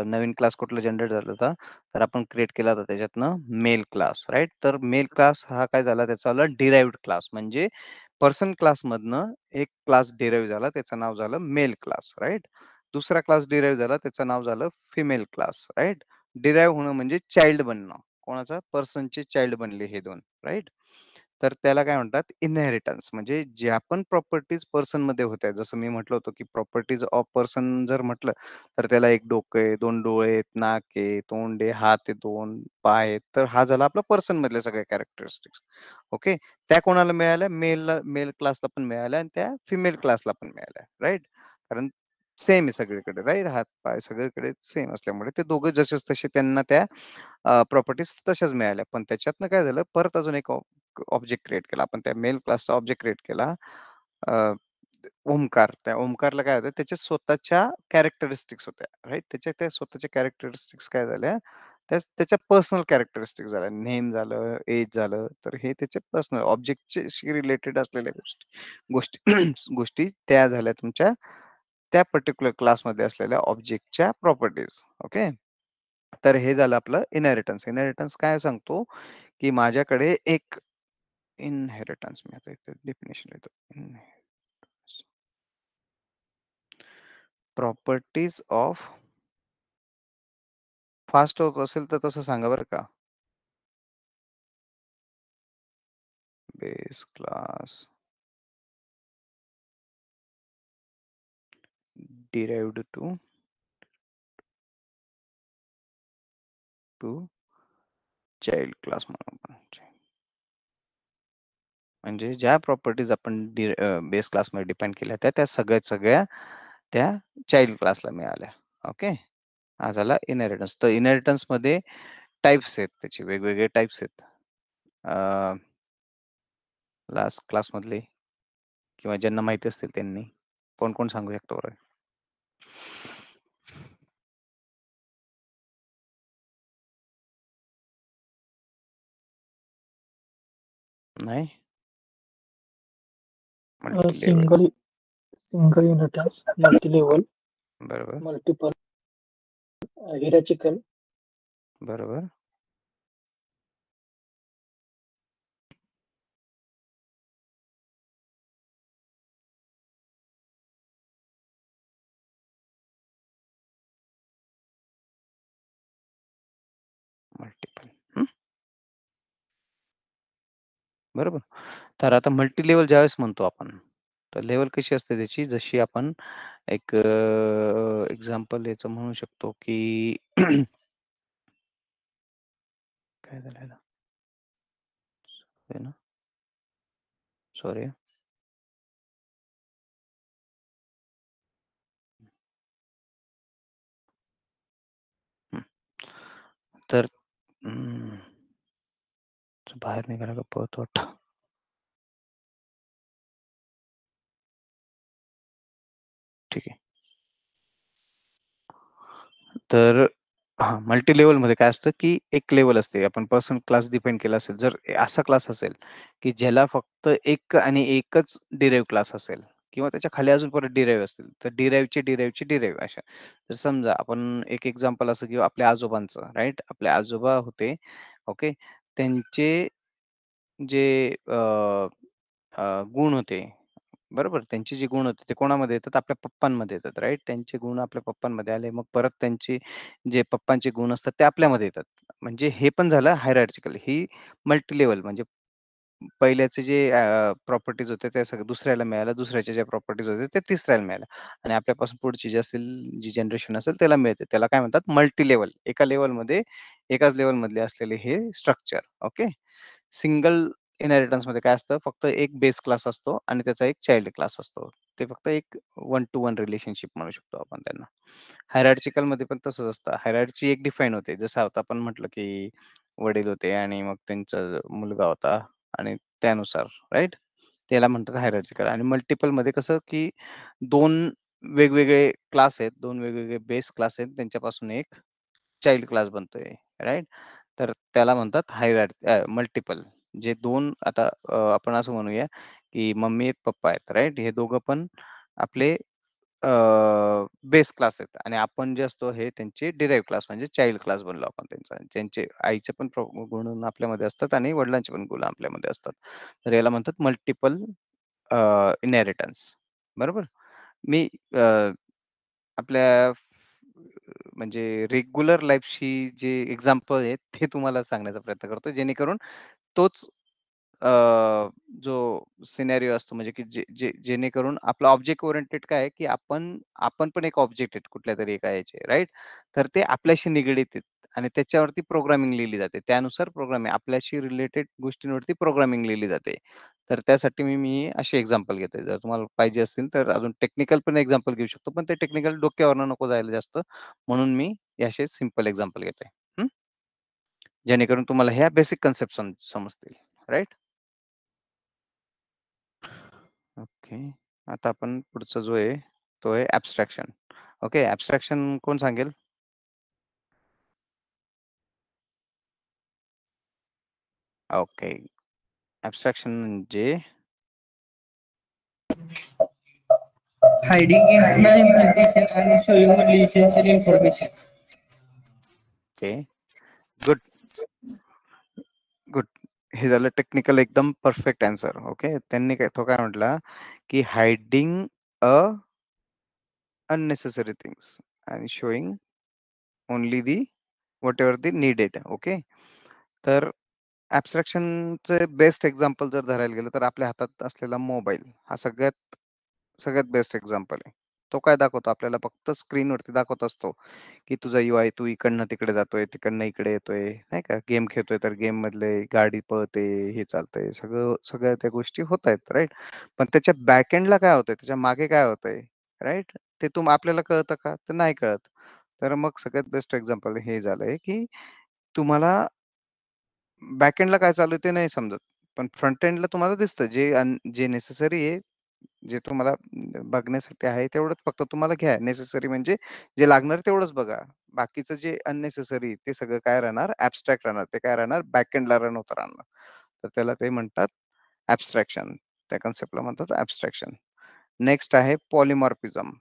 नवीन क्लास कुठला जनरेट झाला होता, तर आपण क्रिएट केला होता त्याच्यातनं मेल क्लास, राइट? तर मेल क्लास हा काय झाला, त्याचा झाला डिराइव्हड क्लास. म्हणजे पर्सन क्लासमधनं एक क्लास डिराईव्ह झाला, त्याचं नाव झालं मेल क्लास, राइट? दुसरा क्लास डिराईव्ह झाला, त्याचं नाव झालं फिमेल क्लास, राइट? डिराईव्ह होणं म्हणजे चाइल्ड बनणं. कोणाचा? पर्सनचे चाइल्ड बनले हे 2, राइट? तर त्याला काय म्हणतात इनहेरिटन्स. म्हणजे ज्या पण प्रॉपर्टीज पर्सनमध्ये होत्या, जसं मी म्हटलं होतं, की प्रॉपर्टीज ऑफ पर्सन जर म्हटलं, तर त्याला 1 डोकं आहे, 2 डोळे आहेत, नाक आहे, तोंड आहे, हात आहे, 2 पाय आहेत. तर हा झाला आपला पर्सनमधल्या सगळ्या कॅरेक्टरिस्टिक्स. ओके. त्या कोणाला मिळाल्या? मेल क्लासला पण मिळाल्या आणि त्या फिमेल क्लासला पण मिळाल्या, राइट? कारण सेम आहे सगळीकडे, राइट? हात-पाय सगळीकडे सेम असल्यामुळे ते दोघं जसेच तसे त्यांना त्या प्रॉपर्टीज तशाच मिळाल्या. पण त्याच्यातनं काय झालं, परत अजून एक ऑब्जेक्ट क्रिएट केला. आपण त्या मेल क्लासचा ऑब्जेक्ट क्रिएट केला. अ, ओमकार. त्या ओमकारला काय होतं, त्याच्या स्वतःच्या कॅरेक्टरिस्टिक्स होत्या, राइट? त्याच्या त्या स्वतःच्या कॅरेक्टरिस्टिक्स काय झाल्या, त्याच्या पर्सनल कॅरेक्टरिस्टिक्स झाल्या. नेम झालं, एज झालं, तर हे त्याचे पर्सनल ऑब्जेक्टशी रिलेटेड असलेल्या गोष्टी गोष्टी गोष्टी त्या झाल्या तुमच्या त्या पर्टिक्युलर क्लासमध्ये असलेल्या ऑब्जेक्टच्या प्रॉपर्टीज. ओके. तर हे झालं आपलं इनहेरिटन्स. इनहेरिटन्स काय सांगतो, की माझ्याकडे एक इनहेरिटन्स मी आता इथे डेफिनिशन लिहितो. प्रॉपर्टीज ऑफ फास्ट होत असेल तर तसं सांगा बरं का? Base class derived to child class म्हणू आपण. म्हणजे ज्या प्रॉपर्टीज आपण बेस क्लासमध्ये डिफाईन केल्या त्या सगळ्या त्या चाइल्ड क्लासला मिळाल्या. ओके. हा झाला इनहेरिटन्स. तर इनहेरिटन्समध्ये टाइप्स आहेत त्याचे वेगवेगळे टाइप्स आहेत. लास्ट क्लासमधले किंवा ज्यांना माहिती असतील त्यांनी कोण सांगू शकतो बरं? नाही? Multi level. Single inheritance, multi-level, बरोबर, multiple hierarchical, बरोबर. मल्टिपल. बरोबर. तर आता मल्टी लेव्हल ज्यावेळेस म्हणतो आपण, तर लेव्हल कशी असते त्याची, जशी आपण एक एक्झाम्पल याचं म्हणू शकतो, की काय झालं ह्याला? आहे ना? सॉरी हां. हं. तर तो बाहेर निघाला का पळतो वाटतं. ठीक आहे. तर हां, मल्टी लेव्हलमध्ये काय असतं, की एक लेव्हल असते. आपण पर्सन क्लास डिफाईन केला असेल. जर असा क्लास असेल, की ज्याला फक्त एक आणि एकच डिराइव्ह क्लास असेल किंवा त्याच्या खाली अजून परत डिराइव्ह असतील. तर डिराइव्हचे अशा. तर समजा आपण एक एक्झाम्पल असं घेऊ आपल्या आजोबांचं, राइट? आपले आजोबा होते, ओके. त्यांचे जे गुण होते, बरोबर? त्यांचे जे गुण होते ते कोणामध्ये येतात? आपल्या पप्पांमध्ये येतात, राइट? त्यांचे गुण आपल्या पप्पांमध्ये आले. मग परत त्यांचे जे पप्पांचे गुण असतात ते आपल्यामध्ये येतात. म्हणजे हे पण झालं हायरार्चिकल. ही मल्टी लेव्हल म्हणजे पहिल्याचे जे प्रॉपर्टीज होते त्या सगळ्या दुसऱ्याला मिळाल्या. दुसऱ्याच्या ज्या प्रॉपर्टीज होत्या त्या तिसऱ्याला मिळाल्या आणि आपल्यापासून पुढची जी असेल, जी जनरेशन असेल त्याला मिळते. त्याला काय म्हणतात? Multi level. एकाच लेव्हलमधले असलेले हे स्ट्रक्चर. ओके. सिंगल इनहेरिटन्समध्ये काय असतं? फक्त एक बेस क्लास असतो आणि त्याचा एक चाइल्ड क्लास असतो. ते फक्त एक वन टू वन रिलेशनशिप म्हणू शकतो आपण त्यांना. हायरार्चिकलमध्ये पण तसंच असतं. हायरार्ची एक डिफाईन होते. जसं आता आपण म्हटलं, की वडील होते आणि मग त्यांचा मुलगा होता आणि त्यानुसार राइट? त्याला म्हणतात हायरार्चिकल आणि मल्टिपलमध्ये कसं, की 2 वेगवेगळे क्लास आहेत, 2 वेगवेगळे बेस क्लास आहेत. त्यांच्यापासून एक चाइल्ड क्लास बनतोय, राइट? तर त्याला म्हणतात मल्टिपल. जे 2 आता आपण असं म्हणूया, की मम्मी आहेत, पप्पा आहेत, राइट? हे दोघं पण आपले बेस क्लास आहेत आणि आपण जे असतो हे त्यांचे डिराइव्ह क्लास म्हणजे चाइल्ड क्लास बनलो आपण त्यांचा. त्यांचे आईचे पण गुण आपल्यामध्ये असतात आणि वडिलांचे पण गुण आपल्यामध्ये असतात. तर याला म्हणतात मल्टिपल इनहेरिटन्स. बरोबर? मी आपल्या म्हणजे रेग्युलर लाईफशी जे एक्झाम्पल आहेत, ते तुम्हाला सांगण्याचा प्रयत्न करतो, जेणेकरून तोच अ, जो सिनेरिओ असतो म्हणजे की जे जे जेणेकरून आपलं ऑब्जेक्ट ओरिएंटेड काय आहे, की आपण आपण पण एक ऑब्जेक्ट आहेत कुठल्यातरी एका ह्याचे, राइट? तर ते आपल्याशी निगडीत आहेत आणि त्याच्यावरती प्रोग्रामिंग लिहिली जाते. त्यानुसार प्रोग्रामिंग आपल्याशी रिलेटेड गोष्टींवरती प्रोग्रामिंग लिहिली जाते. तर त्यासाठी मी असे एक्झाम्पल घेतोय. जर तुम्हाला पाहिजे असतील तर अजून टेक्निकल पण एक्झाम्पल घेऊ शकतो. पण ते टेक्निकल डोक्यावरनं नको जायला जास्त. म्हणून मी हे असे सिंपल एक्झाम्पल घेतोय. हं. जेणेकरून तुम्हाला ह्या बेसिक कन्सेप्ट समजतील. राइट? ओके. आता आपण पुढचा जो आहे, तो आहे ॲब्स्ट्रॅक्शन. ओके. ॲब्स्ट्रॅक्शन कोण सांगेल? ओके. ॲब्स्ट्रॅक्शन म्हणजे Hiding internal implementation and showing only essential information. Okay. Good. Good. हे झालं टेक्निकल एकदम परफेक्ट ॲन्सर. ओके. तो काय म्हटला, की हायडिंग अ अननेसेसरी थिंग्स आणि showing only whatever needed. Okay. तर ॲब्स्ट्रॅक्शनचं बेस्ट एक्झाम्पल जर धरायला गेलं, तर आपल्या हातात असलेला मोबाईल हा सगळ्यात बेस्ट एक्झाम्पल आहे. तो काय दाखवतो आपल्याला फक्त स्क्रीनवरती दाखवत असतो, की तुझा यूआय तू इकडनं तिकडे जातोय, तिकडनं इकडे येतोय, नाही का? गेम खेळतोय तर गेममधले गाडी पळते, हे चालतंय, सगळ्या त्या गोष्टी होतायत, राइट? पण त्याच्या बॅकएंडला काय होतंय, त्याच्या मागे काय होतंय, राइट? ते आपल्याला कळतं का? तर नाही कळत. तर मग सगळ्यात बेस्ट एक्झाम्पल हे झालंय, की तुम्हाला बॅकएंडला काय चालू आहे ते नाही समजत. पण फ्रंट एंडला तुम्हाला दिसतं जे नेसेसरी आहे, जे तुम्हाला बघण्यासाठी आहे तेवढंच फक्त तुम्हाला घ्या. नेसेसरी म्हणजे जे लागणार तेवढंच बघा. बाकीचं जे अननेसेसरी ते सगळं काय राहणार ॲब्स्ट्रॅक्ट राहणार. ते काय राहणार बॅकएंडला रन होत राहणार. तर त्याला ते म्हणतात ॲब्स्ट्रॅक्शन. त्या कन्सेप्टला म्हणतात ॲब्स्ट्रॅक्शन. नेक्स्ट आहे पॉलिमॉर्फिझम.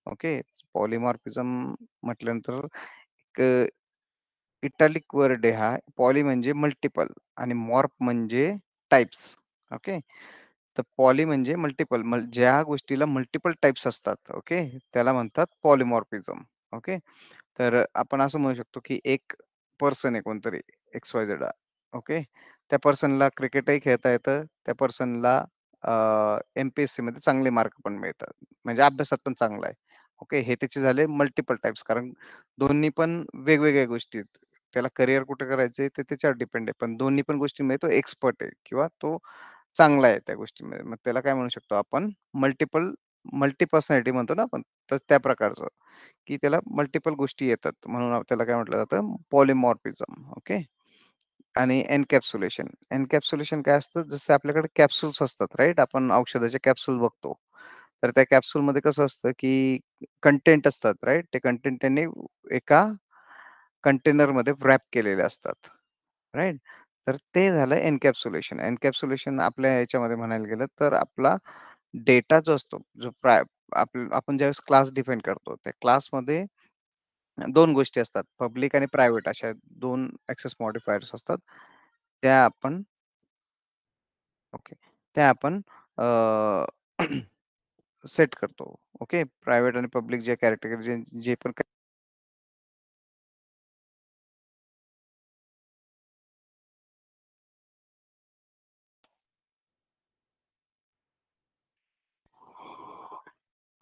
ओके. पॉलिमॉर्फिझम म्हटल्यानंतर एक इटॅलिक वर्ड आहे हा. पॉली म्हणजे मल्टिपल आणि मॉर्फ म्हणजे टाइप्स. ओके. तर पॉली म्हणजे मल्टिपल ज्या गोष्टीला मल्टिपल टाइप्स असतात, ओके, त्याला म्हणतात पॉलिमॉर्फिझम. ओके. तर आपण असं म्हणू शकतो, की एक पर्सन आहे कोणतरी XYZ. ओके. त्या पर्सनला क्रिकेटही खेळता येतं. त्या पर्सनला एम-पी-एस-सी मध्ये चांगले मार्क पण मिळतात. म्हणजे अभ्यासात पण चांगला आहे. ओके. हे त्याचे झाले मल्टिपल टाइप्स कारण दोन्ही पण वेगवेगळ्या गोष्टी आहेत. त्याला करियर कुठे करायचंय ते त्याच्यावर डिपेंड आहे. पण दोन्ही पण गोष्टींमध्ये तो एक्सपर्ट आहे किंवा तो चांगला आहे त्या गोष्टीमध्ये. मग त्याला काय म्हणू शकतो आपण मल्टी पर्सनॅलिटी म्हणतो ना आपण, तर त्या प्रकारचं, की त्याला मल्टिपल गोष्टी येतात. म्हणून त्याला काय म्हटलं जातं पॉलिमॉर्फिझम. ओके. आणि एन्कॅप्सुलेशन. एन्कॅप्सुलेशन काय असतं, जसं आपल्याकडे कॅप्सूल्स असतात, राइट? आपण औषधाचे कॅप्सूल बघतो. तर त्या कॅप्सूलमध्ये कसं असतं, की कंटेंट असतात, राइट? ते कंटेंट त्यांनी एका कंटेनरमध्ये व्रॅप केलेले असतात, राइट? तर ते झालं एन्कॅप्सुलेशन. एन्कॅप्सुलेशन आपल्या याच्यामध्ये म्हणायला गेलं तर आपला डेटा जो असतो, जो आपण ज्यावेळेस क्लास डिफाईन करतो, त्या क्लासमध्ये 2 गोष्टी असतात. पब्लिक आणि प्रायव्हेट अशा 2 ॲक्सेस मॉडिफायर्स असतात. त्या आपण ओके. त्या आपण सेट करतो. ओके. प्रायव्हेट आणि पब्लिक जे कॅटेगरी जे पण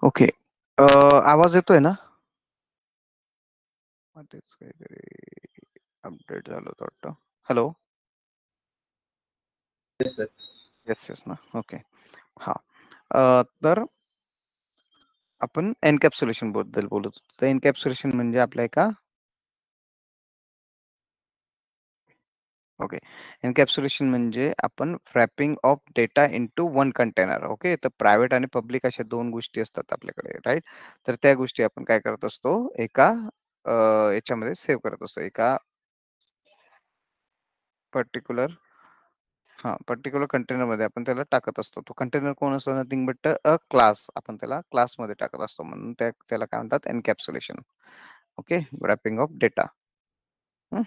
ओके. आवाज येतोय ना? मध्येच काहीतरी अपडेट झालं होतं वाटतं. हॅलो? Yes sir. येस ना. ओके. हां. तर आपण एन्कॅप्सुलेशन बद्दल बोलत होतो. तर एन्कॅप्सुलेशन म्हणजे आपल्या एका ओके. एन्कॅप्सुलेशन म्हणजे आपण wrapping of data into one container. Okay. तर प्रायव्हेट आणि पब्लिक अशा 2 गोष्टी असतात आपल्याकडे, राइट? तर त्या गोष्टी आपण काय करत असतो, एका याच्यामध्ये सेव्ह करत असतो. एका पर्टिक्युलर पर्टिक्युलर कंटेनरमध्ये आपण त्याला टाकत असतो. तो कंटेनर कोण असतो? Nothing but a class. आपण त्याला क्लासमध्ये टाकत असतो. म्हणून त्याला काय म्हणतात? Encapsulation. Okay. Wrapping of data. हं.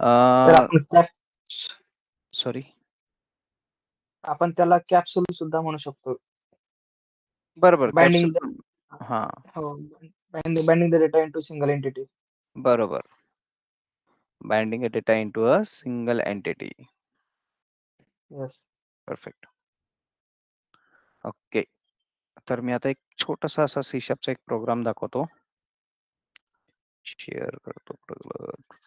तर सॉरी. आपण त्याला कॅप्सूल सुद्धा म्हणू शकतो. बरोबर. बाइंडिंग कॅप्सूल हां. हो, binding the data into single entity. बरोबर. Binding a data into a single entity. Yes. Perfect. Okay. तर मी आता एक छोटासा असा सी शार्पचा एक प्रोग्राम दाखवतो. शेअर करतो प्रगत.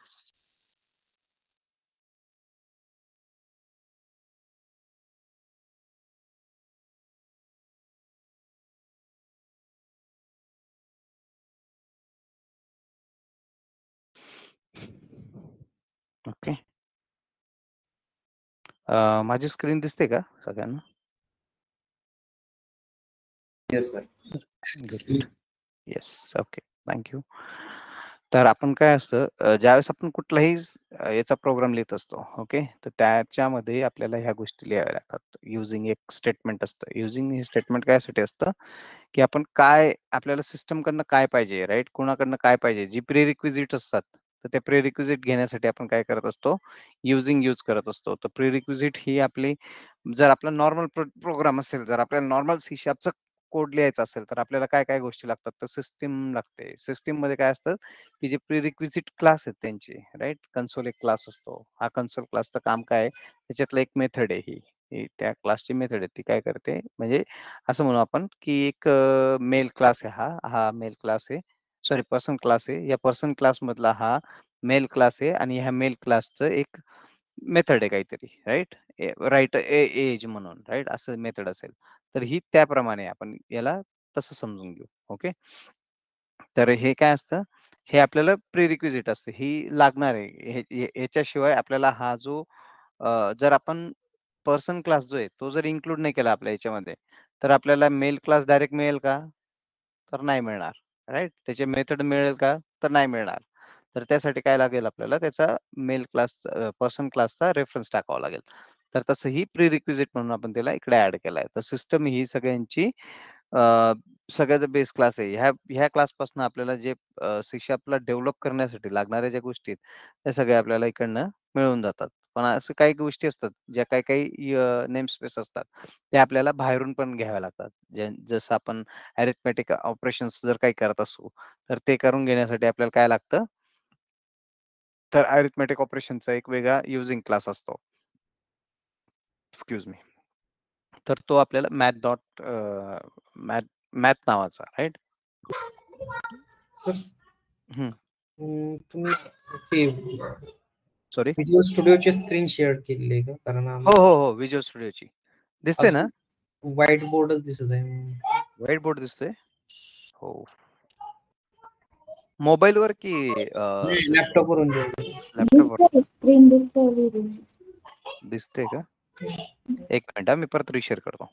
ओके. माझी स्क्रीन दिसते का सगळ्यांना? Yes sir. Good. Yes. Okay. Thank you. तर आपण काय असतं ज्यावेळेस आपण कुठलाही याचा प्रोग्राम लिहित असतो, ओके. तर त्याच्यामध्ये आपल्याला ह्या गोष्टी लिहाव्या लागतात. युजिंग एक स्टेटमेंट असतं. युजिंग हे स्टेटमेंट कायसाठी असतं, की आपण काय आपल्याला सिस्टमकडनं काय पाहिजे, राइट? कोणाकडनं काय पाहिजे, जी प्रिरिक्विजिट असतात. तर त्या प्रिरिक्विजिट घेण्यासाठी आपण काय करत असतो, यूज करत असतो. तर प्रिरिक्विजिट ही आपली जर आपला नॉर्मल प्रोग्राम असेल, जर आपल्याला नॉर्मल सी शार्पचा कोड लिहायचा असेल, तर आपल्याला काय गोष्टी लागतात? तर सिस्टम लागते. सिस्टममध्ये काय असतं, की जे प्रिरिक्विजिट क्लास आहेत त्यांचे, राइट? कन्सोल एक क्लास असतो. हा कन्सोल क्लासचं काम काय आहे? त्याच्यातलं एक मेथड आहे ही त्या क्लासची मेथड आहे. ती काय करते म्हणजे असं म्हणू आपण, की एक मेल क्लास आहे हा मेल क्लास आहे. सॉरी पर्सन क्लास आहे. या पर्सन क्लासमधला हा मेल क्लास आहे आणि ह्या मेल क्लासचं एक मेथड आहे काहीतरी, राइट? राइट एज म्हणून, राइट? असं मेथड असेल. तर ही त्याप्रमाणे आपण याला तसं समजून घेऊ. ओके. तर हे काय असतं, हे आपल्याला प्रिरिक्विजिट असतं. ही लागणार आहे. ह्याच्याशिवाय आपल्याला हा जो जर आपण पर्सन क्लास जो आहे, तो जर इन्क्लूड नाही केला आपल्या ह्याच्यामध्ये, तर आपल्याला मेल क्लास डायरेक्ट मिळेल का? तर नाही मिळणार, राइट? त्याचे मेथड मिळेल का? तर नाही मिळणार. तर त्यासाठी काय लागेल आपल्याला त्याचा मेल क्लास पर्सन क्लासचा रेफरन्स टाकावा लागेल. तर तसं ही प्रिरिक्विजिट म्हणून आपण त्याला इकडे ॲड केलाय. तर सिस्टम ही सगळ्यांची सगळ्याचा बेस क्लास आहे. ह्या क्लासपासून आपल्याला जे सी शार्पला डेव्हलप करण्यासाठी लागणाऱ्या ज्या गोष्टी आहेत, त्या सगळ्या आपल्याला इकडनं मिळून जातात. पण असं काही गोष्टी असतात, ज्या काही नेम स्पेस असतात, त्या आपल्याला बाहेरून पण घ्याव्या लागतात. जसं आपण अरिथमेटिक ऑपरेशन्स जर काही करत असू, तर ते करून घेण्यासाठी आपल्याला काय लागतं? तर अरिथमेटिक ऑपरेशनचा एक वेगळा युजिंग क्लास असतो. Excuse me. तर तो आपल्याला मॅथ नावाचा, राईट? हं. तुम्ही सॉरी? व्हिज्युअल स्टुडिओची स्क्रीन शेअर केलेली आहे का? कारण हो. व्हिज्युअल स्टुडिओची. दिसते ना? व्हाईट बोर्डच दिसत आहे. व्हाईट बोर्ड दिसतोय? हो. मोबाईलवर की लॅपटॉप वरून लॅपटॉपवर? दिसतोय, स्क्रीन दिसतोय. दिसते का? एक मिनिट हां, मी परत रिशेअर करतो.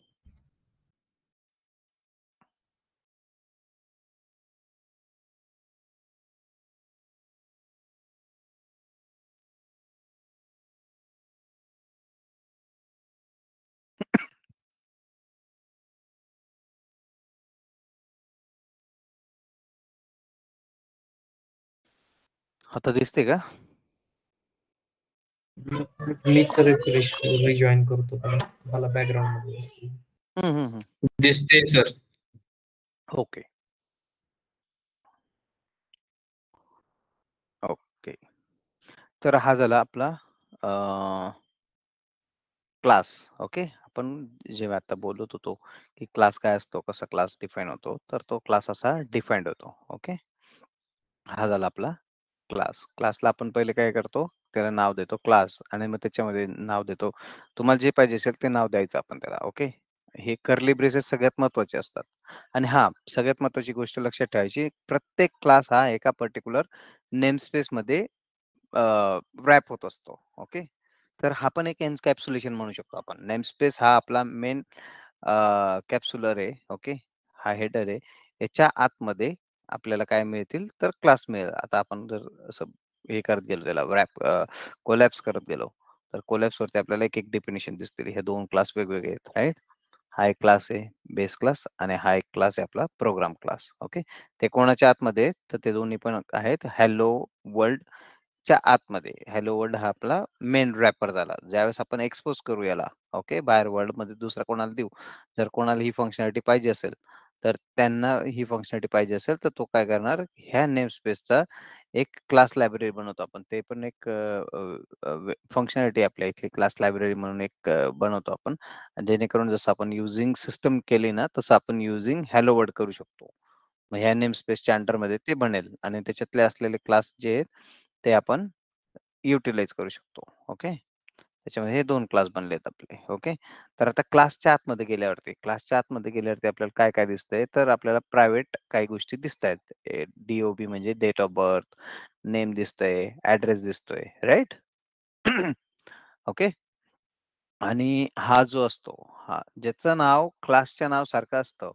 आता दिसते का? मीच रिफ्रेश रिजॉईन करतो कारण मला बॅकग्राऊंड मध्ये दिसते. हं. दिसते सर. ओके. ओके. तर हा झाला आपला क्लास. ओके. आपण जेव्हा आता बोलत होतो, की क्लास काय असतो, कसा क्लास डिफाईन होतो, तर तो क्लास असा डिफाईन्ड होतो. ओके. हा झाला आपला क्लास. क्लासला आपण पहिले काय करतो, त्याला नाव देतो क्लास आणि मग त्याच्यामध्ये नाव देतो. तुम्हाला जे पाहिजे असेल ते नाव द्यायचं आपण त्याला. ओके. हे कर्ली ब्रेसेस सगळ्यात महत्त्वाचे असतात. आणि हां, सगळ्यात महत्त्वाची गोष्ट लक्षात ठेवायची, प्रत्येक क्लास हा एका पर्टिक्युलर नेमस्पेसमध्ये रॅप होत असतो. ओके. तर हा पण एक एन्कॅप्सुलेशन म्हणू शकतो आपण. नेमस्पेस हा आपला मेन कॅप्सुलर आहे. ओके. हा हेडर आहे. याच्या आतमध्ये आपल्याला काय मिळतील तर क्लास मिळेल. आता आपण जर असं हे करत गेलो त्याला कोलॅप्स करत गेलो, तर कोलॅप्सवरती आपल्याला एक डेफिनिशन दिसतील. हे 2 क्लास वेगवेगळे आहेत, राइट? हा एक क्लास आहे बेस क्लास आणि हा एक क्लास आहे आपला प्रोग्राम क्लास. ओके. ते कोणाच्या आतमध्ये आहेत? तर ते दोन्ही पण आहेत हॅलो वर्ल्डच्या आतमध्ये. हॅलो वर्ल्ड हा आपला मेन रॅपर झाला. ज्यावेळेस आपण एक्सपोज करू याला, ओके, बाहेर वर्ल्डमध्ये दुसरा कोणाला देऊ. जर कोणाला ही फंक्शनॅलिटी पाहिजे असेल, तर त्यांना ही फंक्शनॅलिटी पाहिजे असेल, तर तो काय करणार, ह्या नेमस्पेसचा एक क्लास लायब्ररी बनवतो आपण. ते पण एक फंक्शनॅलिटी आपल्या इथली क्लास लायब्ररी म्हणून एक बनवतो आपण. जेणेकरून जसं आपण युजिंग सिस्टम केली ना, तसं आपण युजिंग हॅलो वर्ल्ड करू शकतो. मग ह्या नेमस्पेसच्या अंडरमध्ये ते बनेल आणि त्याच्यातले असलेले क्लास जे आहेत, ते आपण युटिलाइज करू शकतो. ओके. त्याच्यामध्ये हे 2 क्लास बनलेत आपले. ओके. तर आता क्लासच्या आतमध्ये गेल्यावरती आपल्याला काय दिसतंय, तर आपल्याला प्रायव्हेट काही गोष्टी दिसतायत. डी-ओ-बी म्हणजे डेट ऑफ बर्थ, नेम दिसतंय, ॲड्रेस दिसतोय, राइट? ओके. आणि हा जो असतो, ज्याचं नाव क्लासच्या नावासारखं असतं,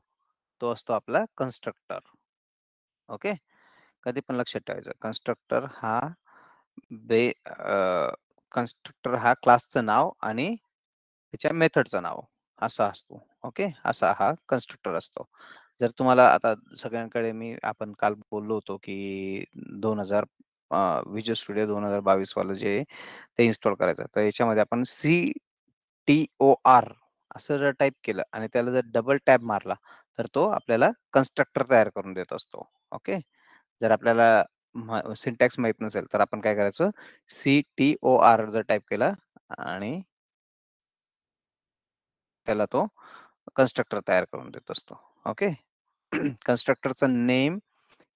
तो असतो आपला कन्स्ट्रक्टर. ओके. कधी पण लक्षात ठेवायचं. कन्स्ट्रक्टर हा क्लासचं नाव आणि त्याच्या मेथडचं नाव असा असतो. ओके. असा हा कन्स्ट्रक्टर असतो. जर तुम्हाला आता सगळ्यांकडे आपण काल बोललो होतो, की 2000 व्हिज्युअल स्टुडिओ 2022 वालं जे आहे, ते इन्स्टॉल करायचं. तर याच्यामध्ये आपण CTOR असं जर टाइप केलं आणि त्याला जर डबल टॅप मारला, तर तो आपल्याला कन्स्ट्रक्टर तयार करून देत असतो. ओके. जर आपल्याला सिंटॅक्स माहीत नसेल, तर आपण काय करायचं, CTOR जर टाइप केला आणि त्याला तो कन्स्ट्रक्टर तयार करून देत असतो. ओके. कन्स्ट्रक्टरचं नेम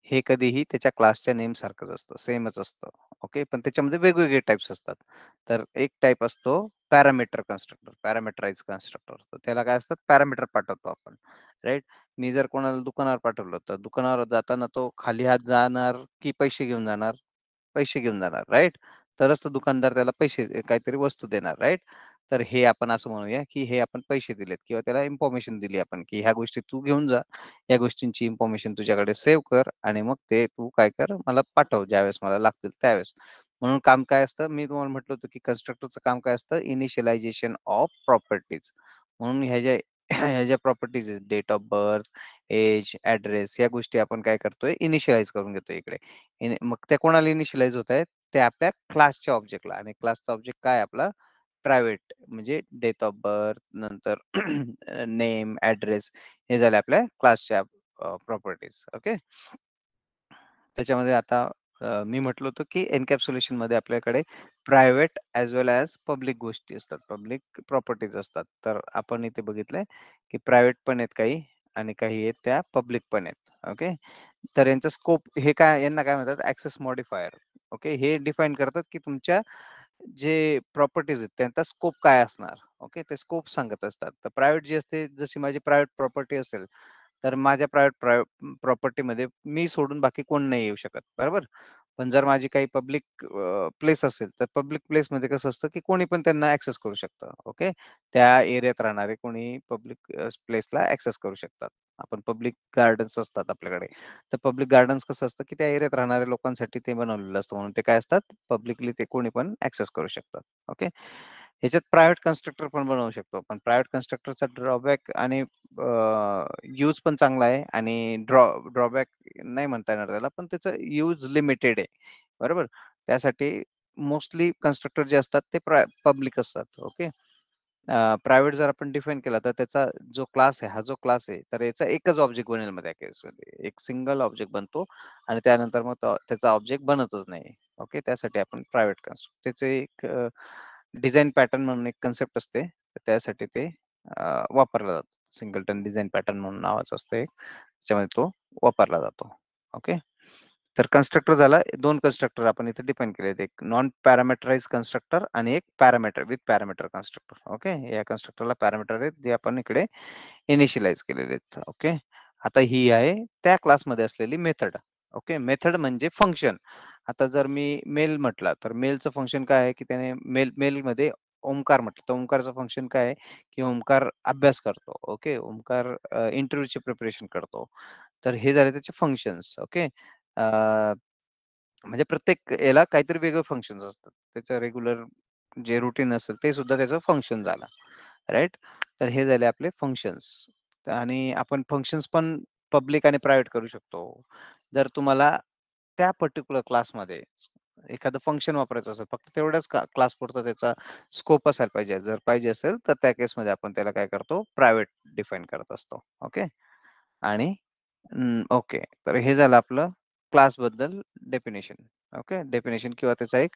हे कधीही त्याच्या क्लासच्या नेम सारखंच असतं, सेमच असतं. ओके. पण त्याच्यामध्ये वेगवेगळे टाइप्स असतात. तर एक टाइप असतो पॅरामीटर कन्स्ट्रक्टर, पॅरामीटराइज्ड कन्स्ट्रक्टर. तर त्याला काय असतात, पॅरामीटर पाठवतो आपण, राइट? मी जर कोणाला दुकानावर पाठवलं, तर दुकानावर जाताना तो खाली हात जाणार की पैसे घेऊन जाणार? पैसे घेऊन जाणार, राइट? तरच तो दुकानदार त्याला पैसे काहीतरी वस्तू देणार, राइट? तर हे आपण असं म्हणूया, की हे आपण पैसे दिलेत किंवा त्याला इन्फॉर्मेशन दिली आपण, की ह्या गोष्टी तू घेऊन जा. या गोष्टींची इन्फॉर्मेशन तुझ्याकडे सेव्ह कर आणि मग ते तू काय कर, मला पाठव ज्यावेळेस मला लागतील त्यावेळेस. म्हणून काम काय असतं, मी तुम्हाला म्हटलं होतं, की कन्स्ट्रक्टरचं काम काय असतं, इनिशियलायझेशन ऑफ प्रॉपर्टीज. म्हणून ह्या ज्या ह्या ज्या प्रॉपर्टीज आहेत, date of birth, age, address, या गोष्टी आपण काय करतोय, इनिशियलाइज करून घेतोय इकडे. मग त्या कोणाला इनिशियलाइज होत आहेत? ते आपल्या क्लासच्या ऑब्जेक्टला. आणि क्लासचा ऑब्जेक्ट काय आपला? प्रायव्हेट, म्हणजे डेट ऑफ बर्थ, नंतर नेम, ॲड्रेस, हे झाले आपल्या क्लासच्या प्रॉपर्टीज. ओके. त्याच्यामध्ये आता मी म्हटलं होतं की एन्कॅप्सुलेशन मध्ये आपल्याकडे प्रायव्हेट ॲज वेल ॲज पब्लिक गोष्टी असतात. पब्लिक प्रॉपर्टीज असतात. तर आपण इथे बघितलंय की प्रायव्हेट पण आहेत काही आणि काही आहेत त्या पब्लिक पण आहेत. ओके. तर यांचा स्कोप हे काय यांना काय म्हणतात ॲक्सेस मॉडिफायर. ओके. हे डिफाईन करतात की तुमच्या जे प्रॉपर्टीज आहेत त्यांचा स्कोप काय असणार. ओके. ते स्कोप सांगत असतात. तर प्रायव्हेट जी असते जशी माझी प्रायव्हेट प्रॉपर्टी असेल तर माझ्या प्रॉपर्टीमध्ये मी सोडून बाकी कोण नाही येऊ शकत. बरोबर? पण जर माझी काही पब्लिक प्लेस असेल, तर पब्लिक प्लेसमध्ये कसं असतं, की कोणी पण त्यांना ॲक्सेस करू शकतं. ओके. त्या एरियात राहणारे कोणी पब्लिक प्लेसला ॲक्सेस करू शकतात. आपण पब्लिक गार्डन्स असतात आपल्याकडे. तर पब्लिक गार्डन्स कसं असतं, की त्या एरियात राहणाऱ्या लोकांसाठी ते बनवलेलं असतं. म्हणून ते काय असतात, पब्लिकली ते कोणी पण ॲक्सेस करू शकतात. ओके. ह्याच्यात प्रायव्हेट कन्स्ट्रक्टर पण बनवू शकतो. पण प्रायव्हेट कन्स्ट्रक्टरचा ड्रॉबॅक आणि यूज पण चांगला आहे आणि ड्रॉबॅक नाही म्हणता येणार त्याला, पण त्याचं यूज लिमिटेड आहे. बरोबर? त्यासाठी मोस्टली कन्स्ट्रक्टर जे असतात ते पब्लिक असतात. ओके. प्रायव्हेट जर आपण डिफाईन केला तर त्याचा जो क्लास आहे, हा जो क्लास आहे, तर याचा एकच ऑब्जेक्ट बनेल मग त्या केसमध्ये. एक सिंगल ऑब्जेक्ट बनतो आणि त्यानंतर मग त्याचा ऑब्जेक्ट बनतच नाही. ओके. त्यासाठी आपण प्रायव्हेट कन्स्ट्रक्टर त्याचे एक डिझाइन पॅटर्न म्हणून एक कन्सेप्ट असते. तर त्यासाठी ते वापरलं जातं. सिंगलटन डिझाइन पॅटर्न म्हणून नावाचं असतं एक. त्याच्यामध्ये तो वापरला जातो. ओके. तर कन्स्ट्रक्टर झाला. 2 कन्स्ट्रक्टर आपण इथे डिफाईन केले आहेत. एक नॉन पॅरामीटराइज्ड कन्स्ट्रक्टर आणि एक parameter with parameter constructor. Okay. या कन्स्ट्रक्टरला पॅरामीटर आहेत जे आपण इकडे इनिशियलाइज केलेले आहेत. ओके. आता ही आहे त्या क्लासमध्ये असलेली मेथड. ओके. मेथड म्हणजे फंक्शन. आता जर मी मेल म्हटला, तर मेलचं फंक्शन काय आहे, की त्याने मेलमध्ये ओंकार म्हटलं, तर ओंकारचं फंक्शन काय आहे, की ओंकार अभ्यास करतो. ओके. ओंकार इंटरव्ह्यूची प्रिपरेशन करतो. तर हे झाले त्याचे फंक्शन्स. ओके. म्हणजे प्रत्येक याला काहीतरी वेगळे फंक्शन्स असतात. त्याचं रेग्युलर जे रूटीन असेल ते सुद्धा त्याचं फंक्शन झालं. राइट? तर हे झाले आपले फंक्शन्स. आणि आपण फंक्शन्स पण पब्लिक आणि प्रायव्हेट करू शकतो. जर तुम्हाला त्या पर्टिक्युलर क्लासमध्ये एखादं फंक्शन वापरायचं असेल, फक्त तेवढ्याच क्लास पुरता त्याचा स्कोप असायला पाहिजे. जर पाहिजे असेल, तर त्या केसमध्ये आपण त्याला काय करतो, प्रायव्हेट डिफाईन करत असतो. ओके. आणि ओके. तर हे झालं आपलं क्लासबद्दल डेफिनिशन. ओके. डेफिनिशन किंवा त्याचा एक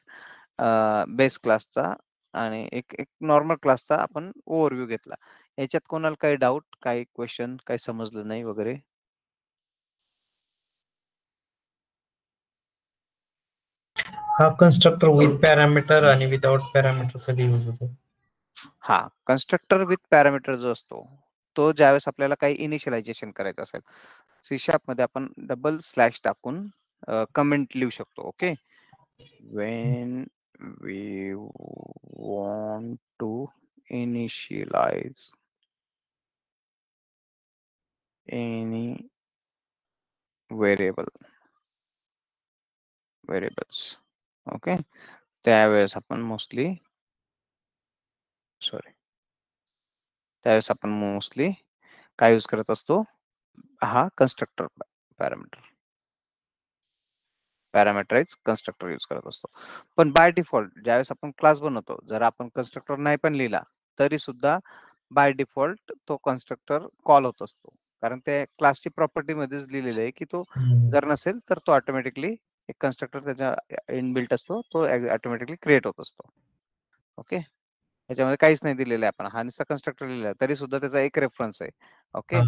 बेस क्लासचा आणि एक एक नॉर्मल क्लासचा आपण ओव्हरव्ह्यू घेतला. याच्यात कोणाला काही डाउट, काही क्वेशन, काही समजलं नाही वगैरे? हा कन्स्ट्रक्टर विथ पॅरामीटर आणि विदाउट पॅरामीटर कधी यूज होतो? हां, कन्स्ट्रक्टर विथ पॅरामीटर जो असतो, तो ज्यावेळेस आपल्याला काही इनिशियलायझेशन करायचं असेल, सी शार्पमध्ये आपण डबल स्लॅश टाकून कमेंट लिहू शकतो. Okay. When we want to initialize any variables. Okay. त्यावेळेस आपण मोस्टली काय यूज करत असतो? हा कन्स्ट्रक्टर पॅरामीटराइज कन्स्ट्रक्टर यूज करत असतो. पण बाय डिफॉल्ट ज्यावेळेस आपण क्लास बनवतो, जर आपण कन्स्ट्रक्टर नाही पण लिहिला, तरी सुद्धा बाय डिफॉल्ट तो कन्स्ट्रक्टर कॉल होत असतो. कारण त्या क्लासची प्रॉपर्टीमध्येच लिहिलेलं आहे, की तो जर नसेल तर तो ऑटोमॅटिकली एक कन्स्ट्रक्टर त्याच्या इनबिल्ट असतो, तो ऑटोमॅटिकली क्रिएट होत असतो. ओके. त्याच्यामध्ये काहीच नाही दिलेलं आहे आपण. हा नुसता कन्स्ट्रक्टर लिहिला आहे, तरी सुद्धा त्याचा एक रेफरन्स आहे. ओके.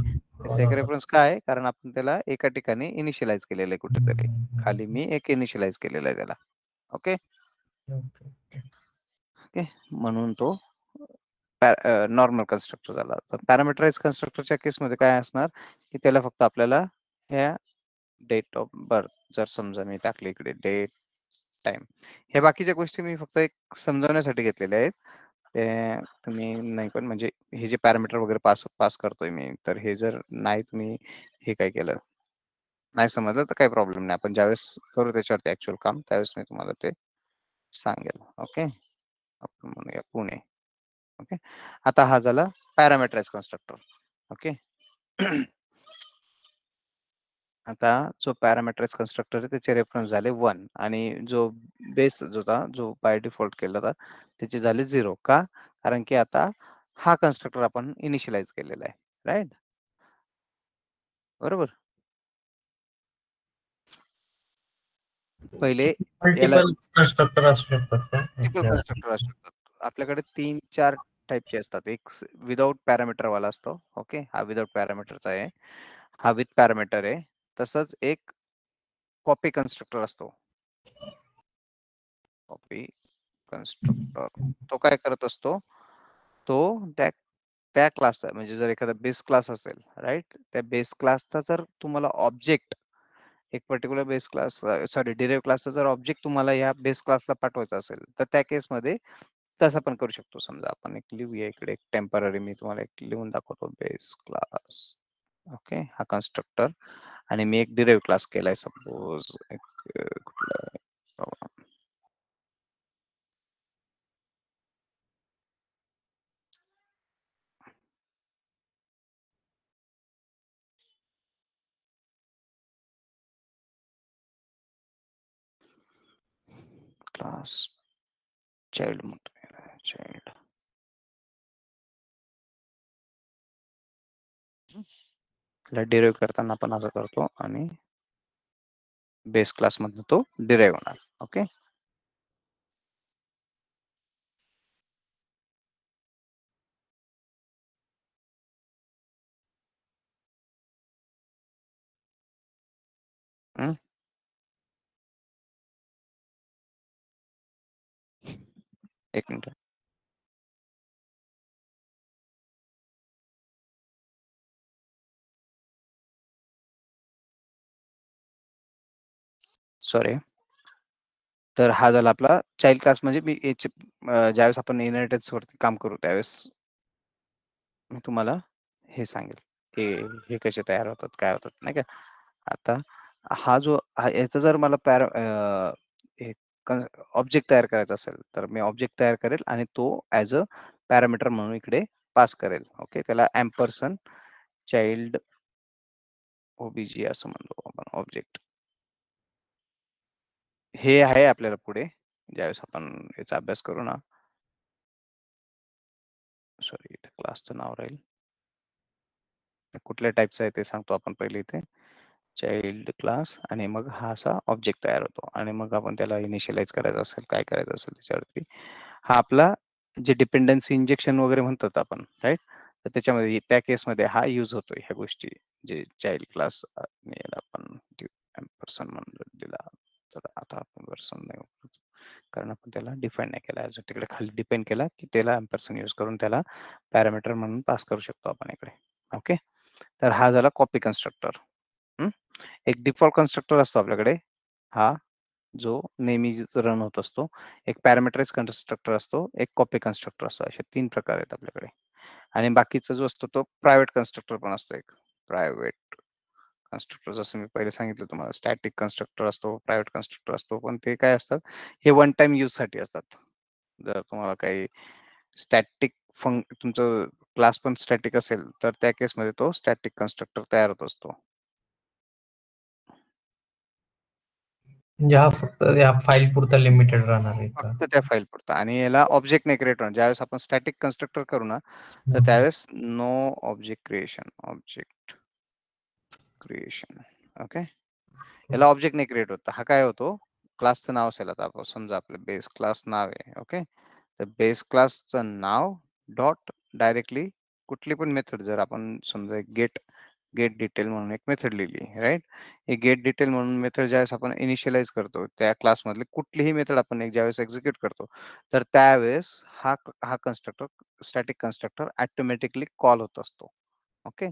त्याचा एक रेफरन्स काय आहे? कारण आपण त्याला एका ठिकाणी इनिशियलाइज केलेलं आहे कुठेतरी. खाली मी एक इनिशियलाइज केलेलं आहे त्याला. ओके. ओके. म्हणून तो नॉर्मल कन्स्ट्रक्टर झाला. तर पॅरामीटराइज कन्स्ट्रक्टरच्या केसमध्ये काय असणार, की त्याला फक्त आपल्याला ह्या डेट ऑफ बर्थ जर समजा मी टाकले इकडे डेट, टाईम. ह्या बाकीच्या गोष्टी मी फक्त एक समजावण्यासाठी घेतलेल्या आहेत. ते तुम्ही नाही पण म्हणजे हे जे पॅरामीटर वगैरे पास पास करतोय मी, तर हे जर नाही तुम्ही हे काय केलं, नाही समजलं तर काही प्रॉब्लेम नाही. आपण ज्यावेळेस करू त्याच्यावरती ॲक्चुअल काम, त्यावेळेस मी तुम्हाला ते सांगेल. ओके. आपण म्हणूया पुणे. ओके. आता हा झाला पॅरामीटराइज कन्स्ट्रक्टर. ओके. आता जो पॅरामीटराइज कन्स्ट्रक्टर आहे त्याचे रेफरन्स झाले 1 आणि जो बेस जो होता, जो बाय डिफॉल्ट केला होता, त्याचे झाले 0. का? कारण की आता हा कन्स्ट्रक्टर आपण इनिशियलाइज केलेला आहे. राइट? बरोबर? पहिले मल्टिपल कन्स्ट्रक्टर असू शकतात का? मल्टिपल कन्स्ट्रक्टर असू शकतात. आपल्याकडे 3-4 टाइपचे असतात. एक विदाउट पॅरामीटर वाला असतो. ओके, हा विदाउट पॅरामीटरचा आहे. हा विथ पॅरामीटर आहे. तसंच एक कॉपी कन्स्ट्रक्टर असतो. कॉपी कन्स्ट्रक्टर तो काय करत असतो? तो त्या क्लासचा म्हणजे जर एखादा बेस क्लास असेल, राईट, त्या बेस क्लासचा जर तुम्हाला ऑब्जेक्ट एक particular base class sorry derive क्लासचा जर ऑब्जेक्ट तुम्हाला या बेस क्लासला पाठवायचा असेल, तर त्या केसमध्ये तसं पण करू शकतो. समजा आपण एक लिहूया इकडे, एक टेम्पररी मी तुम्हाला एक लिहून दाखवतो, बेस क्लास. ओके, हा कन्स्ट्रक्टर आणि मी एक डिराइव्ह क्लास केलाय सपोज एक कुठला क्लास चाइल्ड म्हणतो, चाइल्ड डिराइव्ह करताना आपण असं करतो आणि बेस क्लास मधून तो डिराइव्ह होणार. ओके, एक मिनिट. सॉरी. तर हा झाला आपला चाइल्ड क्लास. म्हणजे मी ज्यावेळेस आपण इनहेरिटन्स वरती काम करू त्यावेळेस मी तुम्हाला हे सांगेल की हे कसे तयार होतात, काय होतात, नाही का. आता हा जो याचा जर मला ऑब्जेक्ट तयार करायचा असेल तर मी ऑब्जेक्ट तयार करेल आणि तो ऍज अ पॅरामीटर म्हणून इकडे पास करेल. ओके, त्याला एम्परसन चाइल्ड ओबीजी असं म्हणतो आपण ऑब्जेक्ट. हे आहे आपल्याला पुढे ज्यावेळेस आपण याचा अभ्यास करू ना. सॉरी, इथे क्लासचं नाव राहील. कुठल्या टाईपचा आहे ते सांगतो आपण पहिले. इथे चाइल्ड क्लास आणि मग हा असा ऑब्जेक्ट तयार होतो आणि मग आपण त्याला इनिशियलाइज करायचं असेल, काय करायचं असेल त्याच्यावरती हा आपला जे डिपेंडन्सी इंजेक्शन वगैरे म्हणतात आपण, राईट. तर त्याच्यामध्ये त्या केसमध्ये हा यूज होतोय ह्या गोष्टी. जे चाइल्ड क्लास आपण पर्सन म्हणून दिला, तर आता आपण पर्सन नाही वापरत कारण आपण त्याला डिफाईन नाही केला अजून. तिकडे खाली डिपेंड केला की त्याला एम्परसन यूज करून त्याला पॅरामीटर म्हणून पास करू शकतो आपण इकडे. ओके, तर हा झाला कॉपी कन्स्ट्रक्टर. एक डिफॉल्ट कन्स्ट्रक्टर असतो आपल्याकडे, हा जो नेहमी रन होत असतो. एक पॅरामीटराइज कन्स्ट्रक्टर असतो, एक कॉपी कन्स्ट्रक्टर असतो. असे 3 प्रकार आहेत आपल्याकडे. आणि बाकीचा जो असतो तो प्रायव्हेट कन्स्ट्रक्टर पण असतो. एक प्रायव्हेट कन्स्ट्रक्टर जसं मी पहिले सांगितलं तुम्हाला, स्टॅटिक कन्स्ट्रक्टर असतो, प्रायव्हेट कन्स्ट्रक्टर असतो. पण ते काय असतात, हे वन टाइम यूज साठी असतात. जर तुम्हाला काही स्टॅटिक तुमचं क्लास पण स्टॅटिक असेल तर त्या केसमध्ये तो स्टॅटिक कन्स्ट्रक्टर तयार होत असतो. म्हणजे हा फक्त या फाईल पुरता लिमिटेड राहणार आहे का? फक्त त्या फाईल पुरता. आणि याला ऑब्जेक्ट नाही क्रिएट होणार. ज्यावेळेस आपण स्टॅटिक कन्स्ट्रक्टर करू ना, तर त्यावेळेस नो ऑब्जेक्ट क्रिएशन. ओके, याला ऑब्जेक्ट नाही क्रिएट होत. हा काय होतो, क्लासचं नाव असेल. आता समजा आपलं बेस क्लास नाव आहे. ओके, तर बेस क्लासचं नाव डॉट डायरेक्टली कुठली पण मेथड, जर आपण समजा गेट डिटेल म्हणून एक मेथड लिहिली, राईट. हे गेट डिटेल म्हणून मेथड ज्यावेळेस आपण इनिशियलाइज करतो त्या क्लासमधली कुठलीही मेथड आपण ज्यावेळेस एक्झिक्यूट करतो, तर त्यावेळेस हा constructor static constructor automatically call होत असतो. ओके,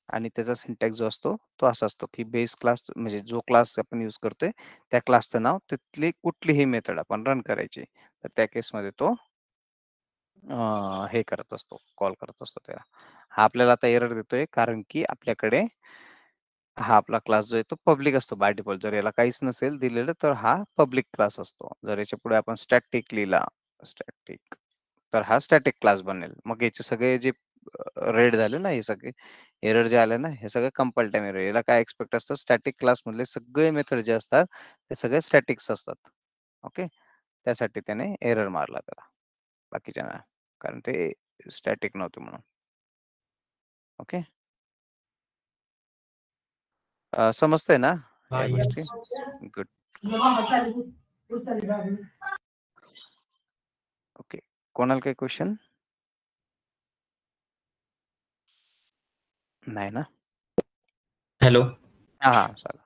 आणि त्याचा सिंटॅक्स जो असतो तो असा असतो की बेस क्लास म्हणजे जो क्लास आपण यूज करतोय त्या क्लासचं नाव, तिथली कुठलीही मेथड आपण रन करायची, तर त्या केसमध्ये तो हे करत असतो, कॉल करत असतो त्याला. हा आपल्याला आता एरर देतोय कारण की आपल्याकडे हा आपला क्लास जो आहे तो पब्लिक असतो बाय डिफॉल्ट. जर याला काहीच नसेल दिलेलं तर हा पब्लिक क्लास असतो. जर याच्या पुढे आपण स्टॅटिक लिहिला, स्टॅटिक, तर हा स्टॅटिक क्लास बनेल. मग याचे सगळे जे रेड झाले ना, हे सगळे एरर जे आले ना, हे सगळे कंपाईल टाइम एरर. याला काय एक्सपेक्ट असतं, स्टॅटिक क्लास मधले सगळे मेथड जे असतात ते सगळे स्टॅटिक्स असतात. ओके, त्यासाठी त्याने एरर मारला त्याला, बाकीच्या नाही, कारण ते स्टॅटिक नव्हते म्हणून. ओके, समजतंय ना हा, या येस. गोष्टी? गुड. ओके, कोणाला काही क्वेश्चन नाही ना? हॅलो हा हा चला.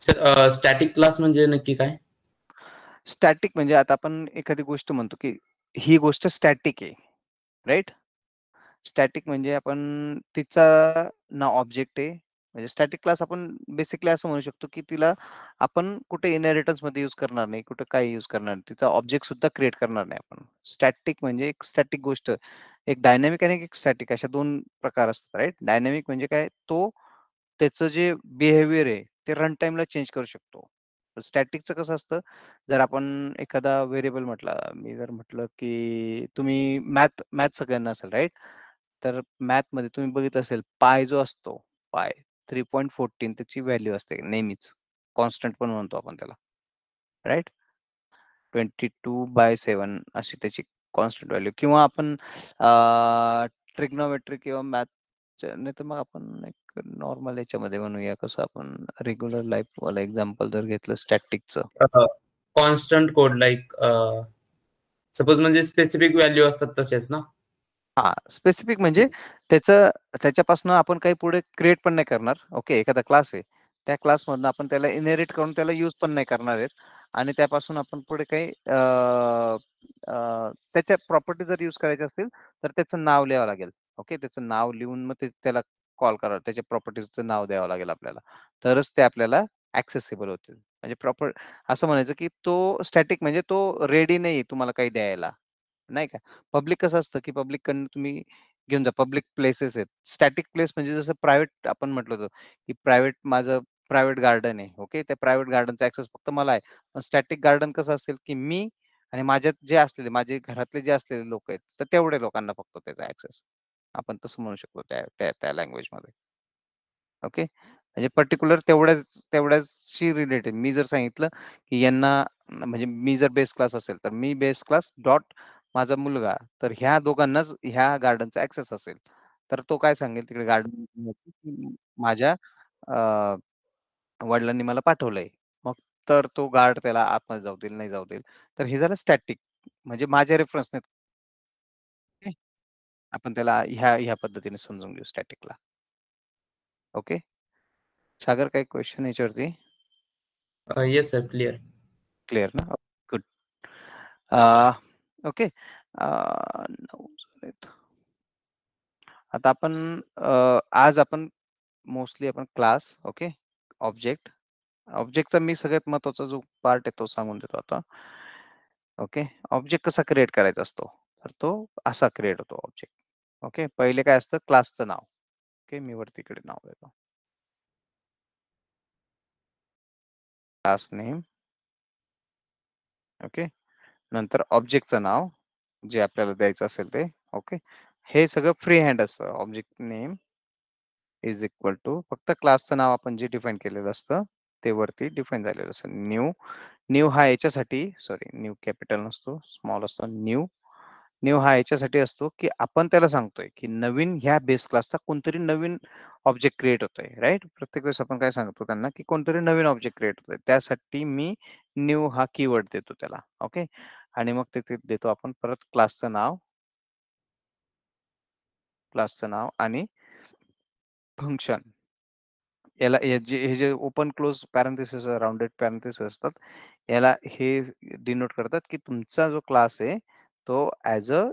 सर, स्टॅटिक क्लास म्हणजे नक्की काय? स्टॅटिक म्हणजे आता आपण एखादी गोष्ट म्हणतो की ही गोष्ट स्टॅटिक आहे, राईट? स्टॅटिक म्हणजे आपण तिचा ना ऑब्जेक्ट आहे. म्हणजे स्टॅटिक क्लास आपण बेसिकली असं म्हणू शकतो की तिला आपण कुठे इनहेरिटन्स मध्ये यूज करणार नाही, कुठे काही यूज करणार नाही. तिचा ऑब्जेक्ट सुद्धा क्रिएट करणार नाही आपण. स्टॅटिक म्हणजे एक स्टॅटिक गोष्ट, एक डायनॅमिक आणि एक स्टॅटिक अशा 2 प्रकार असतात, राईट? डायनॅमिक म्हणजे काय? तो त्याचं जे बिहेवियर आहे ते रन टाईमला चेंज करू शकतो. स्टॅटिकचं कसं असतं, जर आपण एखादा व्हेरिएबल म्हटला, मी जर म्हटलं की तुम्ही मॅथ सगळ्यांना असेल, राईट? तर मॅथमध्ये तुम्ही बघितलं असेल पाय जो असतो, पाय 3.14 त्याची व्हॅल्यू असते नेहमीच. कॉन्स्टंट पण म्हणतो आपण त्याला, राईट? 22/7 अशी त्याची कॉन्स्टंट व्हॅल्यू. किंवा आपण ट्रिग्नोमेट्री किंवा मॅथच्या नाहीतर मग आपण एक नॉर्मल याच्यामध्ये म्हणूया, कसं आपण रेग्युलर लाईफ वाला एक्झाम्पल जर घेतलं स्टॅटिकचं. कॉन्स्टंट कोड लाईक सपोज म्हणजे स्पेसिफिक व्हॅल्यू असतात तसेच ना? हां, स्पेसिफिक म्हणजे त्याच्यापासून आपण काही पुढे क्रिएट पण नाही करणार. ओके, एखादा क्लास आहे. त्या क्लासमधनं आपण त्याला इनहेरिट करून त्याला यूज पण नाही करणार आहेत आणि त्यापासून आपण पुढे काही त्याच्या प्रॉपर्टी जर यूज करायच्या असतील, तर त्याचं नाव लिहावं लागेल. ओके, त्याचं नाव लिहून मग त्याला कॉल करावं. त्याच्या प्रॉपर्टीजचं नाव द्यावं लागेल आपल्याला. तरच ते आपल्याला ॲक्सेसिबल होतील. म्हणजे प्रॉपर असं म्हणायचं की तो स्टॅटिक म्हणजे तो रेडी नाहीये तुम्हाला काही द्यायला, नाही का? पब्लिक कसं असतं, की पब्लिककडनं तुम्ही घेऊन जा. पब्लिक प्लेसेस आहेत. स्टॅटिक प्लेस म्हणजे जसं प्रायव्हेट आपण म्हटलं होतं, की माझं प्रायव्हेट गार्डन आहे. ओके. त्या प्रायव्हेट गार्डनचा ॲक्सेस फक्त मला आहे. पण स्टॅटिक गार्डन कसं असेल, की मी आणि माझ्यात जे असलेले, माझे घरातले जे असलेले लोकं आहेत, तर तेवढ्या लोकांना फक्त त्याचा ॲक्सेस. आपण तसं म्हणू शकतो त्या त्या त्या लँग्वेजमध्ये. ओके. म्हणजे पर्टिक्युलर तेवढ्याशी रिलेटेड. मी जर सांगितलं, की यांना म्हणजे मी जर बेस क्लास असेल, तर मी बेस क्लास डॉट माझा मुलगा, तर ह्या दोघांनाच ह्या गार्डनचा ॲक्सेस असेल. तर तो काय सांगेल तिकडे गार्डन माझ्या अ, वडिलांनी मला पाठवलंय. मग तर तो गार्ड त्याला आतमध्ये जाऊ देईल, नाही जाऊ देईल. तर हे झालं स्टॅटिक. म्हणजे माझ्या रेफरन्सने ओके. आपण त्याला ह्या पद्धतीने समजून घेऊ स्टॅटिकला. ओके. सागर काही क्वेशन याच्यावरती? Yes sir, clear. क्लिअर ना? गुड. ओके. 9 झालेत. आता आपण आज आपण मोस्टली आपण क्लास, ओके, ऑब्जेक्ट. ऑब्जेक्टचा मी सगळ्यात महत्त्वाचा जो पार्ट आहे तो सांगून देतो आता. ओके. ऑब्जेक्ट कसा क्रिएट करायचा असतो? तर तो असा क्रिएट होतो ऑब्जेक्ट. ओके. पहिले काय असतं? क्लासचं नाव. ओके. मी वरती इकडे नाव देतो. Class name. ओके. नंतर ऑब्जेक्टचं नाव जे आपल्याला द्यायचं असेल ते. ओके. हे सगळं फ्री हँड असतं. Object name is equal to फक्त क्लासचं नाव आपण जे डिफाईन केलेलं असतं, ते वरती डिफाईन झालेलं असतं. न्यू हा याच्यासाठी न्यू कॅपिटल नसतो, स्मॉल असतो. न्यू हा याच्यासाठी असतो, की आपण त्याला सांगतोय, की नवीन ह्या बेस क्लासचा कोणतरी नवीन ऑब्जेक्ट क्रिएट होतोय, राइट? प्रत्येक वेळेस आपण काय सांगतो त्यांना, की कोणतरी नवीन ऑब्जेक्ट क्रिएट होतोय. त्यासाठी मी न्यू हा कीवर्ड देतो त्याला. ओके. आणि मग तिथे देतो आपण परत क्लासचं नाव आणि फंक्शन. हे जे open close parenthesis, rounded parenthesis असतात, याला हे डिनोट करतात, की तुमचा जो क्लास आहे तो ॲज अ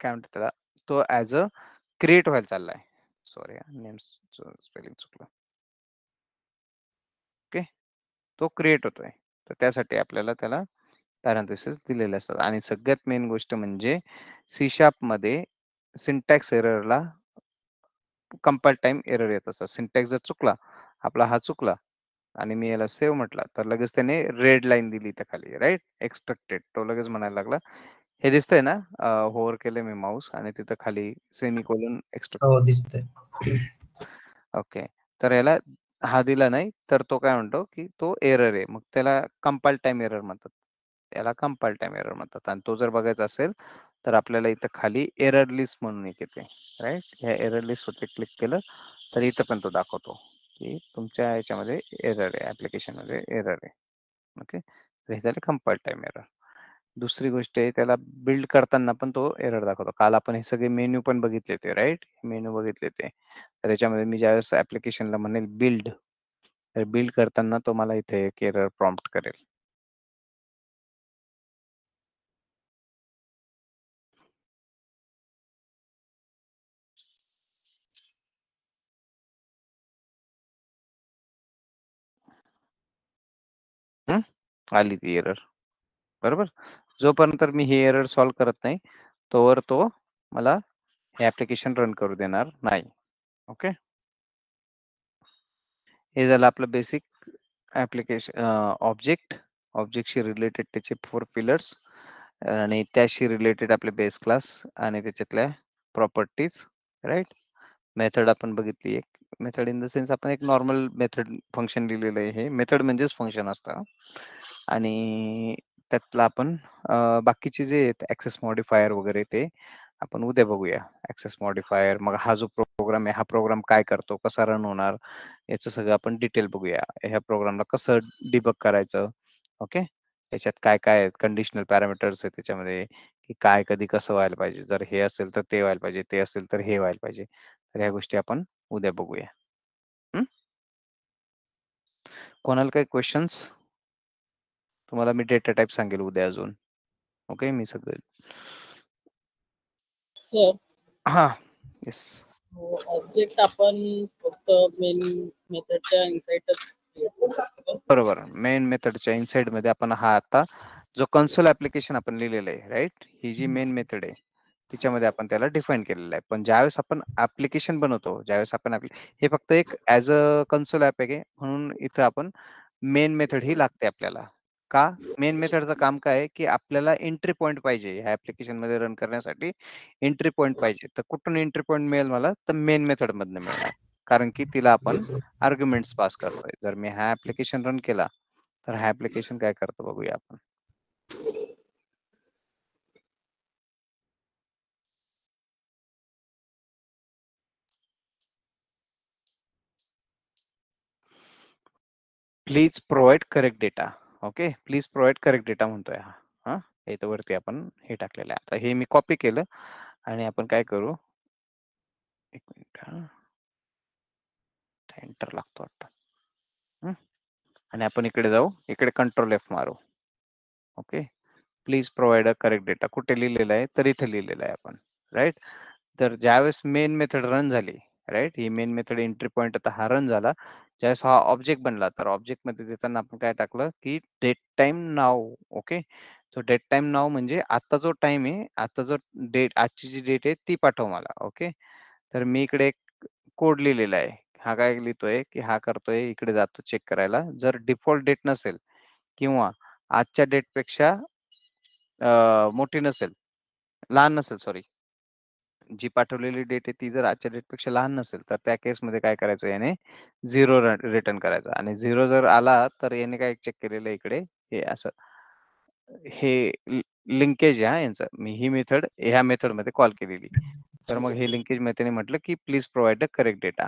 काय म्हणतात त्याला, तो ॲज अ क्रिएट व्हायला चाललाय. सॉरी नेम्सचं स्पेलिंग चुकलं. ओके. तो क्रिएट होतोय. तर त्यासाठी आपल्याला त्याला पॅरेंथेसिस दिलेले असतात. आणि सगळ्यात मेन गोष्ट म्हणजे सी#मध्ये सिंटॅक्स एररला कंपाईल टाईम एरर येत असतात. सिंटॅक्स जर चुकला, आपला हा चुकला आणि मी याला सेव्ह म्हटला, तर लगेच त्याने रेड लाईन दिली त्या खाली, राइट? एक्सपेक्टेड. तो लगेच म्हणायला लागला, हे दिसतंय ना? होव्हर केलंय मी माऊस आणि तिथं खाली सेमीकोलन एक्सपेक्ट. हो दिसतंय. ओके. तर याला हा दिला नाही, तर तो काय म्हणतो, की तो एरर आहे. मग त्याला कंपाईल टाईम एरर म्हणतात. याला कंपाईल टाईम एरर म्हणतात. आणि तो जर बघायचा असेल, तर आपल्याला इथं खाली एरर लिस्ट म्हणून एक येते, राइट? ह्या एरर लिस्टवरती क्लिक केलं, तर इथं पण तो दाखवतो, की तुमच्या याच्यामध्ये एरर आहे, ऍप्लिकेशन मध्ये एरर आहे. ओके, हे झाले कंपाईल टाइम एरर. दुसरी गोष्ट आहे, त्याला बिल्ड करताना पण तो एरर दाखवतो. काल आपण हे सगळे मेन्यू पण बघितले ते, राईट? मेन्यू बघितले ते. तर याच्यामध्ये मी ज्यावेळेस ऍप्लिकेशनला म्हणेल बिल्ड, तर बिल्ड करताना तो मला इथे एक एरर प्रॉम्प्ट करेल. आली ती एरर, बरोबर. जोपर्यंत मी ही एरर सॉल्व्ह करत नाही तोवर तो मला हे ऍप्लिकेशन रन करू देणार नाही. ओके, हे झालं आपलं बेसिक ऍप्लिकेशन. ऑब्जेक्टशी रिलेटेड त्याचे 4 पिलर्स आणि त्याशी रिलेटेड आपले बेस क्लास आणि त्याच्यातल्या प्रॉपर्टीज, राईट. मेथड आपण बघितली एक. मेथड इन द सेन्स आपण एक नॉर्मल मेथड फंक्शन लिहिलेलं आहे. हे मेथड म्हणजेच फंक्शन असतं. आणि त्यातला आपण बाकीचे जे आहेत ऍक्सेस मॉडिफायर वगैरे ते आपण उद्या बघूया. ऍक्सेस मॉडिफायर, मग हा जो प्रोग्राम आहे हा प्रोग्राम काय करतो, कसा रन होणार, याचं सगळं आपण डिटेल बघूया. ह्या प्रोग्रामला कसं डिबग करायचं. ओके, त्याच्यात काय काय कंडिशनल पॅरामीटर्स आहेत त्याच्यामध्ये, की काय कधी कसं व्हायला पाहिजे, जर हे असेल तर ते व्हायला पाहिजे, ते असेल तर हे व्हायला पाहिजे. तर ह्या गोष्टी आपण उद्या बघूया. कोणाला काही क्वेश्चन्स? तुम्हाला मी डेटा टाईप सांगेल उद्या अजून. ओके, मी सगळं. सर हा, येस. ऑब्जेक्ट आपण फक्त मेन मेथडच्या इनसाइडच बरोबर, मेन मेथडच्या इनसाइड मध्ये आपण हा आता जो कन्सोल ऍप्लिकेशन आपण लिहिलेलं आहे, राईट, ही जी मेन मेथड आहे तिच्यामध्ये आपण त्याला डिफाईन केलेलं आहे. पण ज्यावेळेस आपण ऍप्लिकेशन बनवतो, ज्यावेळेस आपण हे फक्त एक ऍज अ कन्सोल ऍप आहे म्हणून इथं आपण मेन मेथड ही लागते आपल्याला. का? मेन मेथडचं काम काय आहे, की आपल्याला एंट्री पॉईंट पाहिजे ह्या ऍप्लिकेशन मध्ये रन करण्यासाठी. एंट्री पॉईंट पाहिजे, तर कुठून एंट्री पॉईंट मिळेल मला? तर मेन मेथड मधनं मिळणार, कारण की तिला आपण आर्ग्युमेंट्स पास करतोय. जर मी हा ऍप्लिकेशन रन केला तर हा ऍप्लिकेशन काय करतो बघूया आपण. Please provide correct data. Okay, please provide correct data म्हणतोय हा. हा, याच्यावरती आपण हे टाकलेलं आहे. आता हे मी कॉपी केलं आणि आपण काय करू, एक मिनिट, एंटर लागतो वाटतं. आणि आपण इकडे जाऊ, इकडे कंट्रोल F मारू. Okay, please provide a correct data कुठे लिहिलेलं आहे? तर इथे लिहिलेलं आहे आपण, राईट. तर ज्यावेळेस मेन मेथड रन झाली, राईट, ही मेन मेथड एंट्री पॉईंट आता हा रन झाला, ज्यावेळेस हा ऑब्जेक्ट बनला, तर ऑब्जेक्ट मध्ये देताना आपण काय टाकलं, की डेट टाइम नाव. ओके, तो डेट टाइम नाव म्हणजे आता जो टाइम आहे, आता जो डेट, आजची जी डेट आहे ती पाठव मला. ओके, तर मी इकडे एक कोड लिहिलेला आहे. हा काय लिहितोय, की हा करतोय, इकडे जातो चेक करायला, जर डिफॉल्ट डेट नसेल किंवा आजच्या डेट पेक्षा मोठी नसेल, लहान नसेल, सॉरी, जी पाठवलेली डेट आहे ती जर आजच्या डेट पेक्षा लहान नसेल, तर त्या केसमध्ये काय करायचं, याने 0 रिटर्न करायचा. आणि 0 जर आला तर याने काय चेक केलेलं आहे इकडे, हे असं, हे लिंकेज आहे यांचं. मी ही मेथड ह्या मेथड मध्ये कॉल केलेली, तर मग हे लिंकेज मेथडने म्हटलं की please provide the correct data.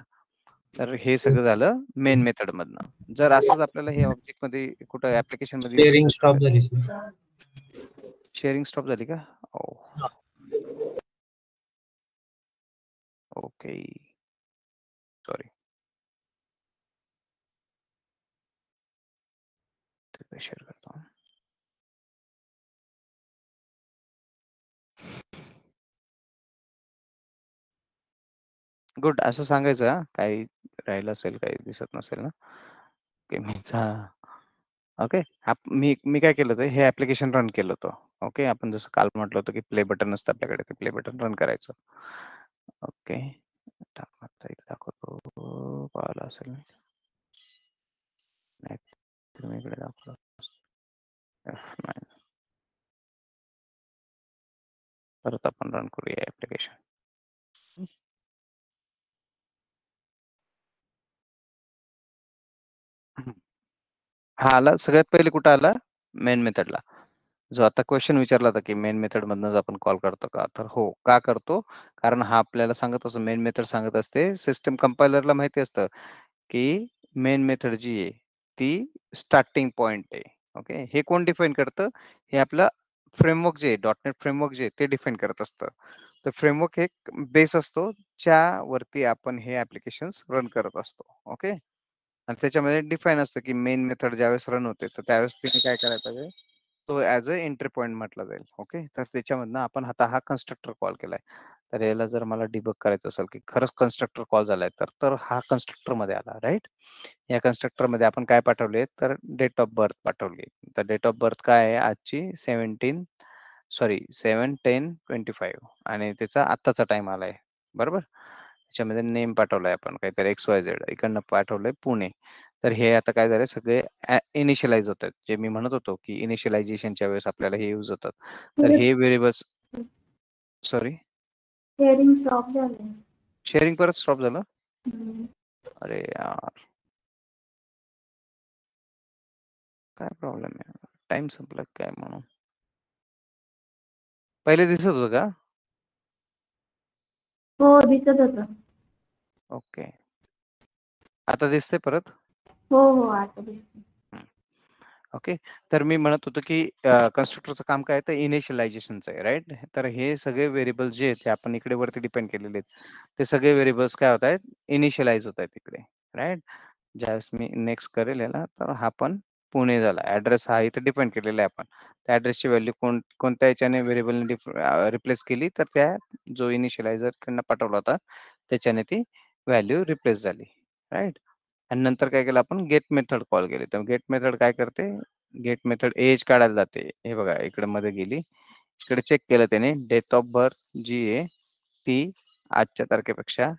तर हे सगळं झालं मेन मेथड मधनं. जर असंच आपल्याला हे ऑब्जेक्ट मध्ये कुठं ऍप्लिकेशन मध्ये use शेअरिंग स्टॉप करायचं. झाली सर. शेअरिंग स्टॉप झाली का? ओके, सॉरी, शेअर करतो. गुड, असं सांगायचं हा, काही राहिलं असेल, काही दिसत नसेल ना. ओके, ओके, मी काय केलं होतं, हे ऍप्लिकेशन रन केलं होतं. ओके, आपण जसं काल म्हटलं होतं की प्ले बटन असतं आपल्याकडे, ते प्ले बटन रन करायचं. ओके, आता एक दाखवतो, पाहिलं असेल नाही, तुम्ही इकडे दाखवलं F9. परत आपण रन करूया ऍप्लिकेशन. हा आला, सगळ्यात पहिले कुठं आला? मेन मेथडला. जो आता क्वेश्चन विचारला होता की मेन मेथड मधनच आपण कॉल करतो का, तर हो, का करतो? कारण हा आपल्याला सांगत असतो, मेन मेथड सांगत असते, सिस्टम कंपायलरला माहिती असतं की मेन मेथड जी आहे ती स्टार्टिंग पॉइंट आहे. ओके, हे कोण डिफाईन करतं? हे आपलं फ्रेमवर्क जे .NET फ्रेमवर्क जे ते डिफाईन करत असतं. तर फ्रेमवर्क एक बेस असतो ज्यावरती आपण हे ऍप्लिकेशन्स रन करत असतो. ओके, आणि त्याच्यामध्ये डिफाईन असतं की मेन मेथड ज्यावेळेस रन होते तर त्यावेळेस तिने काय करायला पाहिजे, तो ऍज अ एंट्री पॉइंट म्हटला जाईल. ओके, तर त्याच्यामधनं आपण आता हा कन्स्ट्रक्टर कॉल केलाय. तर याला जर मला डिबग करायचं असेल की खरंच कन्स्ट्रक्टर कॉल झालाय तर हा कन्स्ट्रक्टर मध्ये आला, राईट. या कन्स्ट्रक्टर मध्ये आपण काय पाठवले, तर डेट ऑफ बर्थ पाठवली. तर डेट ऑफ बर्थ काय आहे आजची 7/10/25 आणि त्याचा आत्ताचा टाइम आलाय, बरोबर. त्याच्यामध्ये नेम पाठवलाय आपण काहीतरी XYZ, इकडनं पाठवलंय पुणे. तर हे आता काय झालंय, सगळे इनिशियलाइज होतात. जे मी म्हणत होतो की इनिशियलायझेशनच्या वेळेस आपल्याला हे यूज होतात. तर हे व्हेरिएबल्स, सॉरी, शेअरिंग स्टॉप झालंय. शेअरिंग परत स्टॉप झालं. हम्म. अरे यार, काय प्रॉब्लेम आहे, टाइम संपला काय म्हणून. पहिले दिसत होतं का? हो दिसत होतं. ओके, आता दिसतंय परत. हो आता दिसत. ओके, तर मी म्हणत होतो की कन्स्ट्रक्टरचं काम काय आहे, तर इनिशियलायझेशनचं आहे, राईट. तर हे सगळे व्हेरिएबल्स जे आहेत ते आपण इकडे वरती डिपेंड केलेले आहेत. ते सगळे व्हेरिएबल्स काय होत आहेत, इनिशियलाइज होत आहेत इकडे, राईट. ज्यावेळेस मी नेक्स्ट करेल याला, तर हा पण पुणे झाला. ऍड्रेस हा इथे डिपेंड केलेला आहे आपण. त्या ऍड्रेसची व्हॅल्यू कोणत्या याच्याने व्हेरिएबलने रिप्लेस केली, तर त्या जो इनिशियलायझर कडनं पाठवला होता त्याच्याने ती व्हॅल्यू रिप्लेस झाली, राईट. आणि नंतर काय केलं आपण, गेट मेथड कॉल केली. तर गेट मेथड काय करते, गेट मेथड एज काढायला जाते. हे बघा इकडे मध्ये गेली, इकडे चेक केलं त्याने डेट ऑफ बर्थ जी आहे ती आजच्या तारखेपेक्षा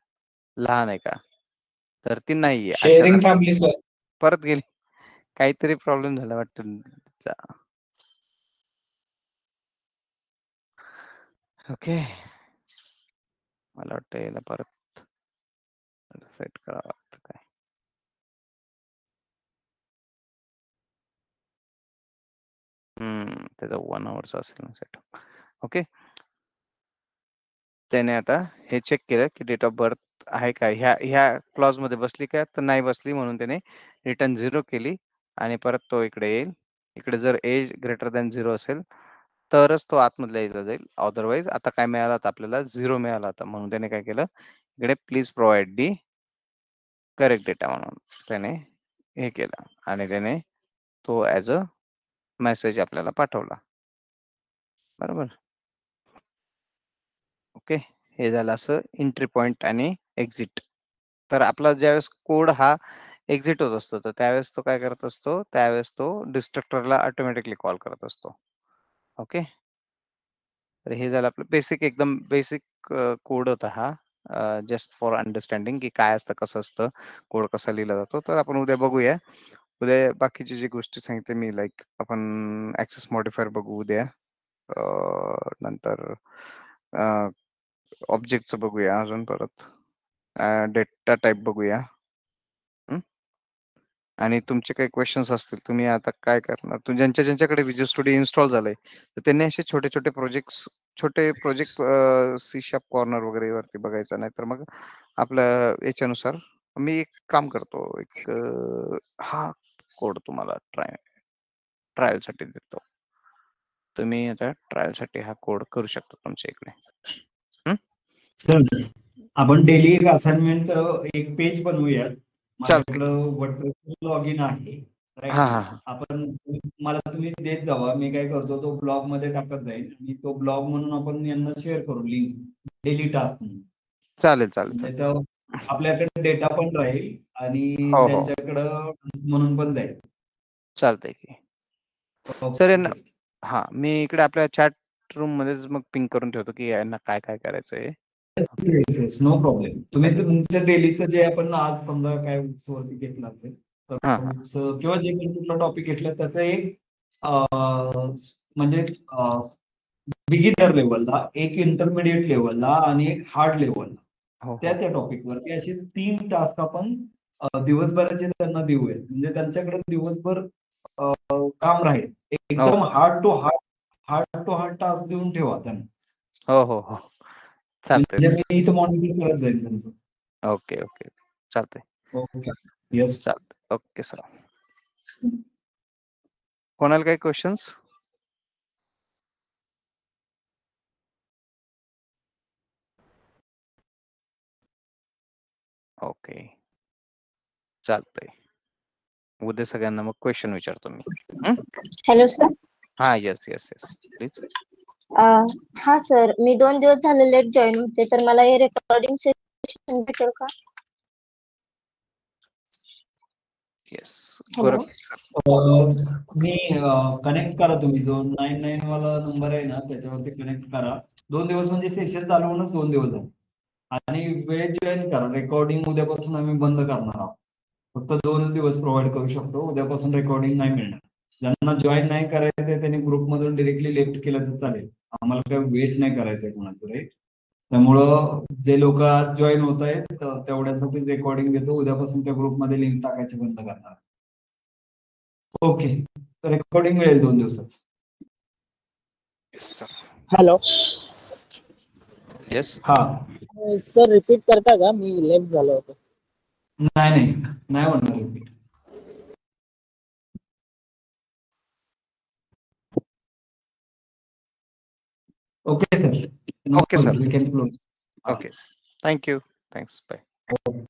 लहान आहे का, तर ती नाहीये. आजच्या शेअरिंग थांबली सर. परत गेली, काहीतरी प्रॉब्लेम झाला वाटतं. ओके, मला वाटतं याला परत सेट करावं लागतं काय. त्याचा 1 आवरचा असेल ना सेट. ओके, त्याने आता हे चेक केलं की डेट ऑफ बर्थ आहे का, ह्या क्लॉज मध्ये बसली का, तर नाही बसली, म्हणून त्याने रिटर्न 0 केली आणि परत तो इकडे येईल. इकडे जर एज ग्रेटर दॅन 0 असेल तरच तो आतमधल्या एजला जाईल. अदरवाईज आता काय मिळालं होतं आपल्याला, 0 मिळाला होता. म्हणून त्याने काय केलं, इकडे please provide the correct data म्हणून त्याने हे केलं आणि त्याने तो ऍज अ मेसेज आपल्याला पाठवला, बरोबर. ओके, हे झालं असं एंट्री पॉइंट आणि एक्झिट. तर आपला ज्यावेळेस कोड हा एक्झिट होत असतो तर त्यावेळेस तो काय करत असतो, त्यावेळेस तो डिस्ट्रक्टरला ऑटोमॅटिकली कॉल करत असतो. ओके, तर हे झालं आपलं बेसिक, एकदम बेसिक कोड होता हा, जस्ट फॉर अंडरस्टँडिंग की काय असतं, कसं असतं, कोड कसा लिहिला जातो. तर आपण उद्या बघूया. उद्या बाकीची जी गोष्टी सांगितल्या मी, लाईक आपण ऍक्सेस मॉडिफायर बघू उद्या. नंतर ऑब्जेक्टचं बघूया अजून, परत डेटा टाईप बघूया. आणि तुमचे काही क्वेश्चन्स असतील, तुम्ही आता काय करणार, ज्यांच्याकडे विज्युअल स्टुडिओ इन्स्टॉल झालंय तर त्यांनी असे छोटे छोटे प्रोजेक्ट सी शार्प कॉर्नर वगैरे वरती बघायचं. नाही तर मग आपल्या याच्यानुसार मी एक काम करतो, एक हा कोड तुम्हाला ट्रायल साठी देतो. तुम्ही आता ट्रायल साठी हा कोड करू शकता तुमच्या इकडे. सर आपण डेली एक असाइनमेंट, एक पेज बनवूया. चालतंय. माझ्याकडं वर्डप्रेस लॉग इन आहे, हा राईट. हा आपण मला तुम्ही देत जावा, मी काय करतो तो ब्लॉग मध्ये टाकत जाईल आणि तो ब्लॉग म्हणून आपण यांना शेअर करू, लिंक डेली टास्क म्हणून. चालेल. म्हणजे तो आपल्याकडे डेटा पण राहील आणि हो त्यांच्याकडं म्हणून पण जाईल. चालतंय की सर. यांना हा मी इकडे आपल्या चॅट रूम मध्येच मग पिंग करून ठेवतो की यांना काय काय करायचंय. No problem. तुम्ही तुमचं डेलीचं जे आपण आज समजा काय वरती घेतलं असेल तर किंवा जे पण कुठला टॉपिक घेतला त्याचं एक म्हणजे बिगिनर लेवलला, एक इंटरमिडिएट लेवलला आणि एक हार्ड लेवलला, त्या टॉपिकवरती असे 3 टास्क आपण दिवसभराचे त्यांना देऊया. म्हणजे त्यांच्याकडे दिवसभर काम राहील. एकदम हार्ड टू हार्ड टास्क देऊन ठेवा त्यांना. हो चालतंय. म्हणजे मी इथं मॉनिटर करत जाईल त्यांचं. ओके चालतंय. ओके. येस. चालतं. Okay sir. कोणाला काही क्वेश्चन्स? ओके, चालतंय. उद्या सगळ्यांना मग क्वेश्चन विचारतो मी. Hello sir. हा, येस येस येस प्लीज. हा सर, मी 2 दिवस झाले लेट जॉईन होते, तर मला हे रेकॉर्डिंग सेशन भेटेल का? येस. हॅलो. मी कनेक्ट करा, तुम्ही जो 99 वाला नंबर आहे ना त्याच्यावरती कनेक्ट करा. 2 दिवस म्हणजे सेशन चालू होऊनच 2 दिवस झाले. आणि वेळेत जॉईन करा. रेकॉर्डिंग उद्यापासून आम्ही बंद करणार आहोत. फक्त 2च दिवस प्रोव्हाइड करू शकतो. उद्यापासून रेकॉर्डिंग नाही मिळणार. ज्यांना जॉईन नाही करायचंय त्यांनी ग्रुपमधून डिरेक्टली लेफ्ट केलं तर चालेल. आम्हाला काही वेट नाही करायचंय कोणाचं, राईट. त्यामुळं जे लोक आज जॉईन होत आहेत तेवढ्यासाठीच रेकॉर्डिंग देतो. उद्यापासून त्या ग्रुपमध्ये लिंक टाकायची बंद करणार. ओके, रेकॉर्डिंग मिळेल 2 दिवसात. हॅलो. येस. हा, सर रिपीट करता का? मी लेफ्ट झालो होतो. नाही म्हणणार repeat. Okay sir. Okay sir. We can close. Okay, thank you. Thanks. Bye.